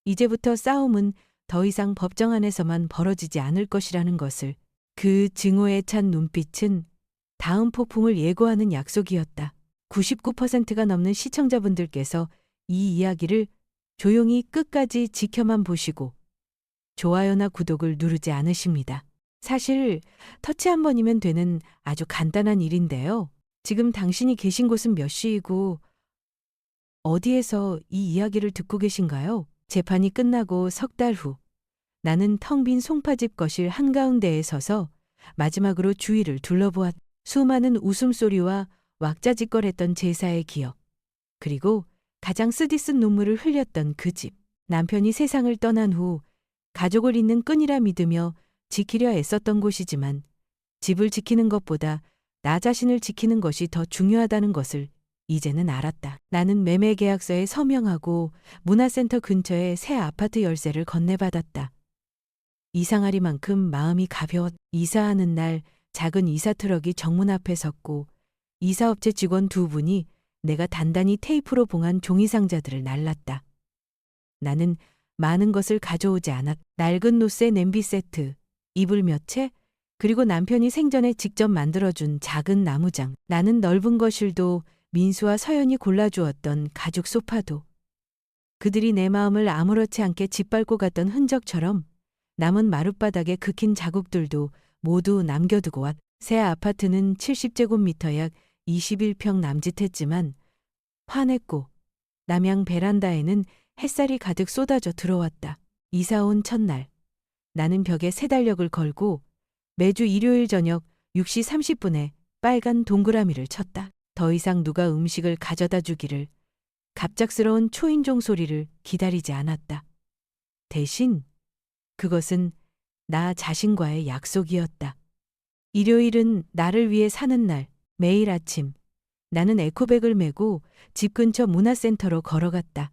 이제부터 싸움은 더 이상 법정 안에서만 벌어지지 않을 것이라는 것을. 그 증오에 찬 눈빛은 다음 폭풍을 예고하는 약속이었다. 99%가 넘는 시청자분들께서 이 이야기를 조용히 끝까지 지켜만 보시고 좋아요나 구독을 누르지 않으십니다. 사실 터치 한 번이면 되는 아주 간단한 일인데요. 지금 당신이 계신 곳은 몇 시이고 어디에서 이 이야기를 듣고 계신가요? 재판이 끝나고 석 달 후 나는 텅 빈 송파집 거실 한가운데에 서서 마지막으로 주위를 둘러보았다. 수많은 웃음소리와 왁자지껄했던 제사의 기억, 그리고 가장 쓰디쓴 눈물을 흘렸던 그 집. 남편이 세상을 떠난 후 가족을 잇는 끈이라 믿으며 지키려 애썼던 곳이지만 집을 지키는 것보다 나 자신을 지키는 것이 더 중요하다는 것을 이제는 알았다. 나는 매매 계약서에 서명하고 문화센터 근처에 새 아파트 열쇠를 건네받았다. 이상하리만큼 마음이 가벼웠다. 이사하는 날 작은 이사 트럭이 정문 앞에 섰고 이사업체 직원 2분이 내가 단단히 테이프로 봉한 종이 상자들을 날랐다. 나는 많은 것을 가져오지 않았다. 낡은 노쇠 냄비 세트, 이불 몇 채, 그리고 남편이 생전에 직접 만들어준 작은 나무장. 나는 넓은 거실도 민수와 서연이 골라주었던 가죽 소파도 그들이 내 마음을 아무렇지 않게 짓밟고 갔던 흔적처럼 남은 마룻바닥에 긁힌 자국들도 모두 남겨두고 왔다. 새 아파트는 70제곱미터 약 21평 남짓했지만 환했고 남양 베란다에는 햇살이 가득 쏟아져 들어왔다. 이사 온 첫날 나는 벽에 세달력을 걸고 매주 일요일 저녁 6시 30분에 빨간 동그라미를 쳤다. 더 이상 누가 음식을 가져다 주기를, 갑작스러운 초인종 소리를 기다리지 않았다. 대신 그것은 나 자신과의 약속이었다. 일요일은 나를 위해 사는 날. 매일 아침 나는 에코백을 메고 집 근처 문화센터로 걸어갔다.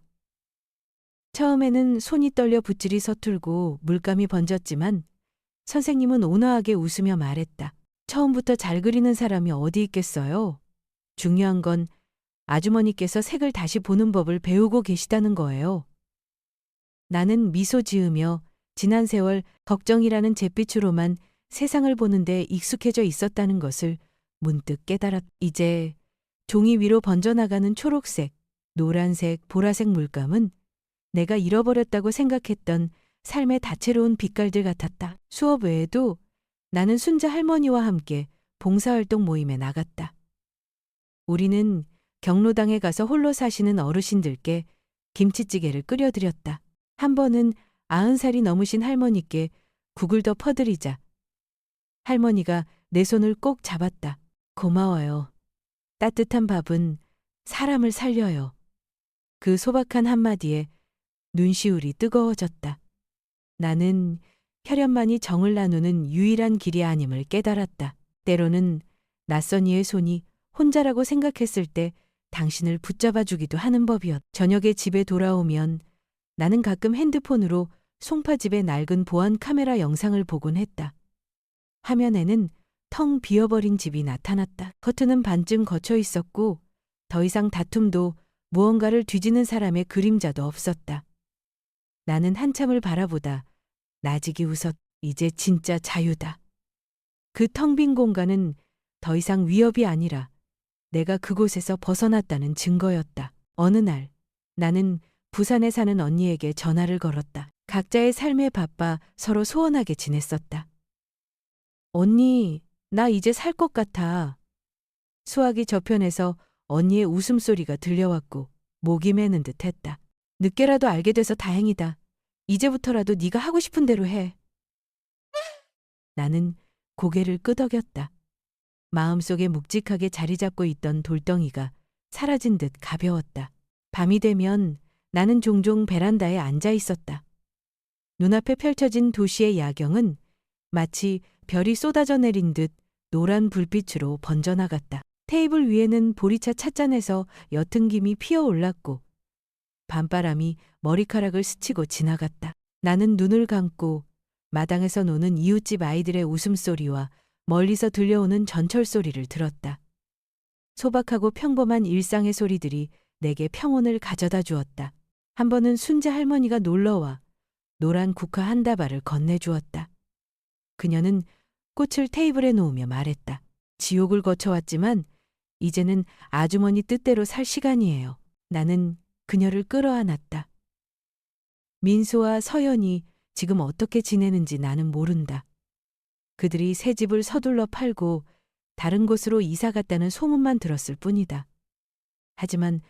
처음에는 손이 떨려 붓질이 서툴고 물감이 번졌지만 선생님은 온화하게 웃으며 말했다. 처음부터 잘 그리는 사람이 어디 있겠어요? 중요한 건 아주머니께서 색을 다시 보는 법을 배우고 계시다는 거예요. 나는 미소 지으며 지난 세월 걱정이라는 잿빛으로만 세상을 보는데 익숙해져 있었다는 것을 문득 깨달았다. 이제 종이 위로 번져나가는 초록색, 노란색, 보라색 물감은 내가 잃어버렸다고 생각했던 삶의 다채로운 빛깔들 같았다. 수업 외에도 나는 순자 할머니와 함께 봉사활동 모임에 나갔다. 우리는 경로당에 가서 홀로 사시는 어르신들께 김치찌개를 끓여드렸다. 한 번은 90살이 넘으신 할머니께 국을 더 퍼드리자 할머니가 내 손을 꼭 잡았다. 고마워요. 따뜻한 밥은 사람을 살려요. 그 소박한 한마디에 눈시울이 뜨거워졌다. 나는 혈연만이 정을 나누는 유일한 길이 아님을 깨달았다. 때로는 낯선 이의 손이 혼자라고 생각했을 때 당신을 붙잡아 주기도 하는 법이었다. 저녁에 집에 돌아오면 나는 가끔 핸드폰으로 송파집의 낡은 보안 카메라 영상을 보곤 했다. 화면에는 텅 비어버린 집이 나타났다. 커튼은 반쯤 걷혀 있었고 더 이상 다툼도 무언가를 뒤지는 사람의 그림자도 없었다. 나는 한참을 바라보다 나직이 웃었. 이제 진짜 자유다. 그 텅 빈 공간은 더 이상 위협이 아니라 내가 그곳에서 벗어났다는 증거였다. 어느 날 나는 부산에 사는 언니에게 전화를 걸었다. 각자의 삶에 바빠 서로 소원하게 지냈었다. 언니, 나 이제 살 것 같아. 수화기 저편에서 언니의 웃음소리가 들려왔고 목이 메는 듯 했다. 늦게라도 알게 돼서 다행이다. 이제부터라도 네가 하고 싶은 대로 해. 나는 고개를 끄덕였다. 마음속에 묵직하게 자리 잡고 있던 돌덩이가 사라진 듯 가벼웠다. 밤이 되면 나는 종종 베란다에 앉아 있었다. 눈앞에 펼쳐진 도시의 야경은 마치 별이 쏟아져 내린 듯 노란 불빛으로 번져나갔다. 테이블 위에는 보리차 찻잔에서 옅은 김이 피어올랐고 밤바람이 머리카락을 스치고 지나갔다. 나는 눈을 감고 마당에서 노는 이웃집 아이들의 웃음소리와 멀리서 들려오는 전철 소리를 들었다. 소박하고 평범한 일상의 소리들이 내게 평온을 가져다 주었다. 한 번은 순자 할머니가 놀러와 노란 국화 한 다발을 건네주었다. 그녀는 꽃을 테이블에 놓으며 말했다. 지옥을 거쳐왔지만 이제는 아주머니 뜻대로 살 시간이에요. 나는 그녀를 끌어안았다. 민수와 서연이 지금 어떻게 지내는지 나는 모른다. 그들이 새 집을 서둘러 팔고 다른 곳으로 이사 갔다는 소문만 들었을 뿐이다. 하지만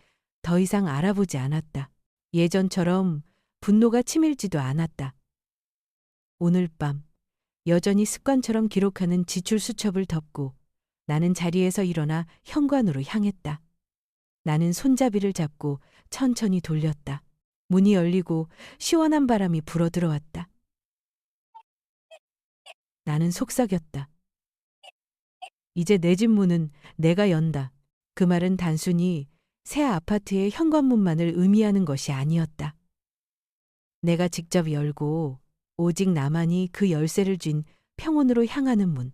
더 이상 알아보지 않았다. 예전처럼 분노가 치밀지도 않았다. 오늘 밤 여전히 습관처럼 기록하는 지출 수첩을 덮고 나는 자리에서 일어나 현관으로 향했다. 나는 손잡이를 잡고 천천히 돌렸다. 문이 열리고 시원한 바람이 불어 들어왔다. 나는 속삭였다. 이제 내 집 문은 내가 연다. 그 말은 단순히 새 아파트의 현관문만을 의미하는 것이 아니었다. 내가 직접 열고 오직 나만이 그 열쇠를 쥔 평온으로 향하는 문.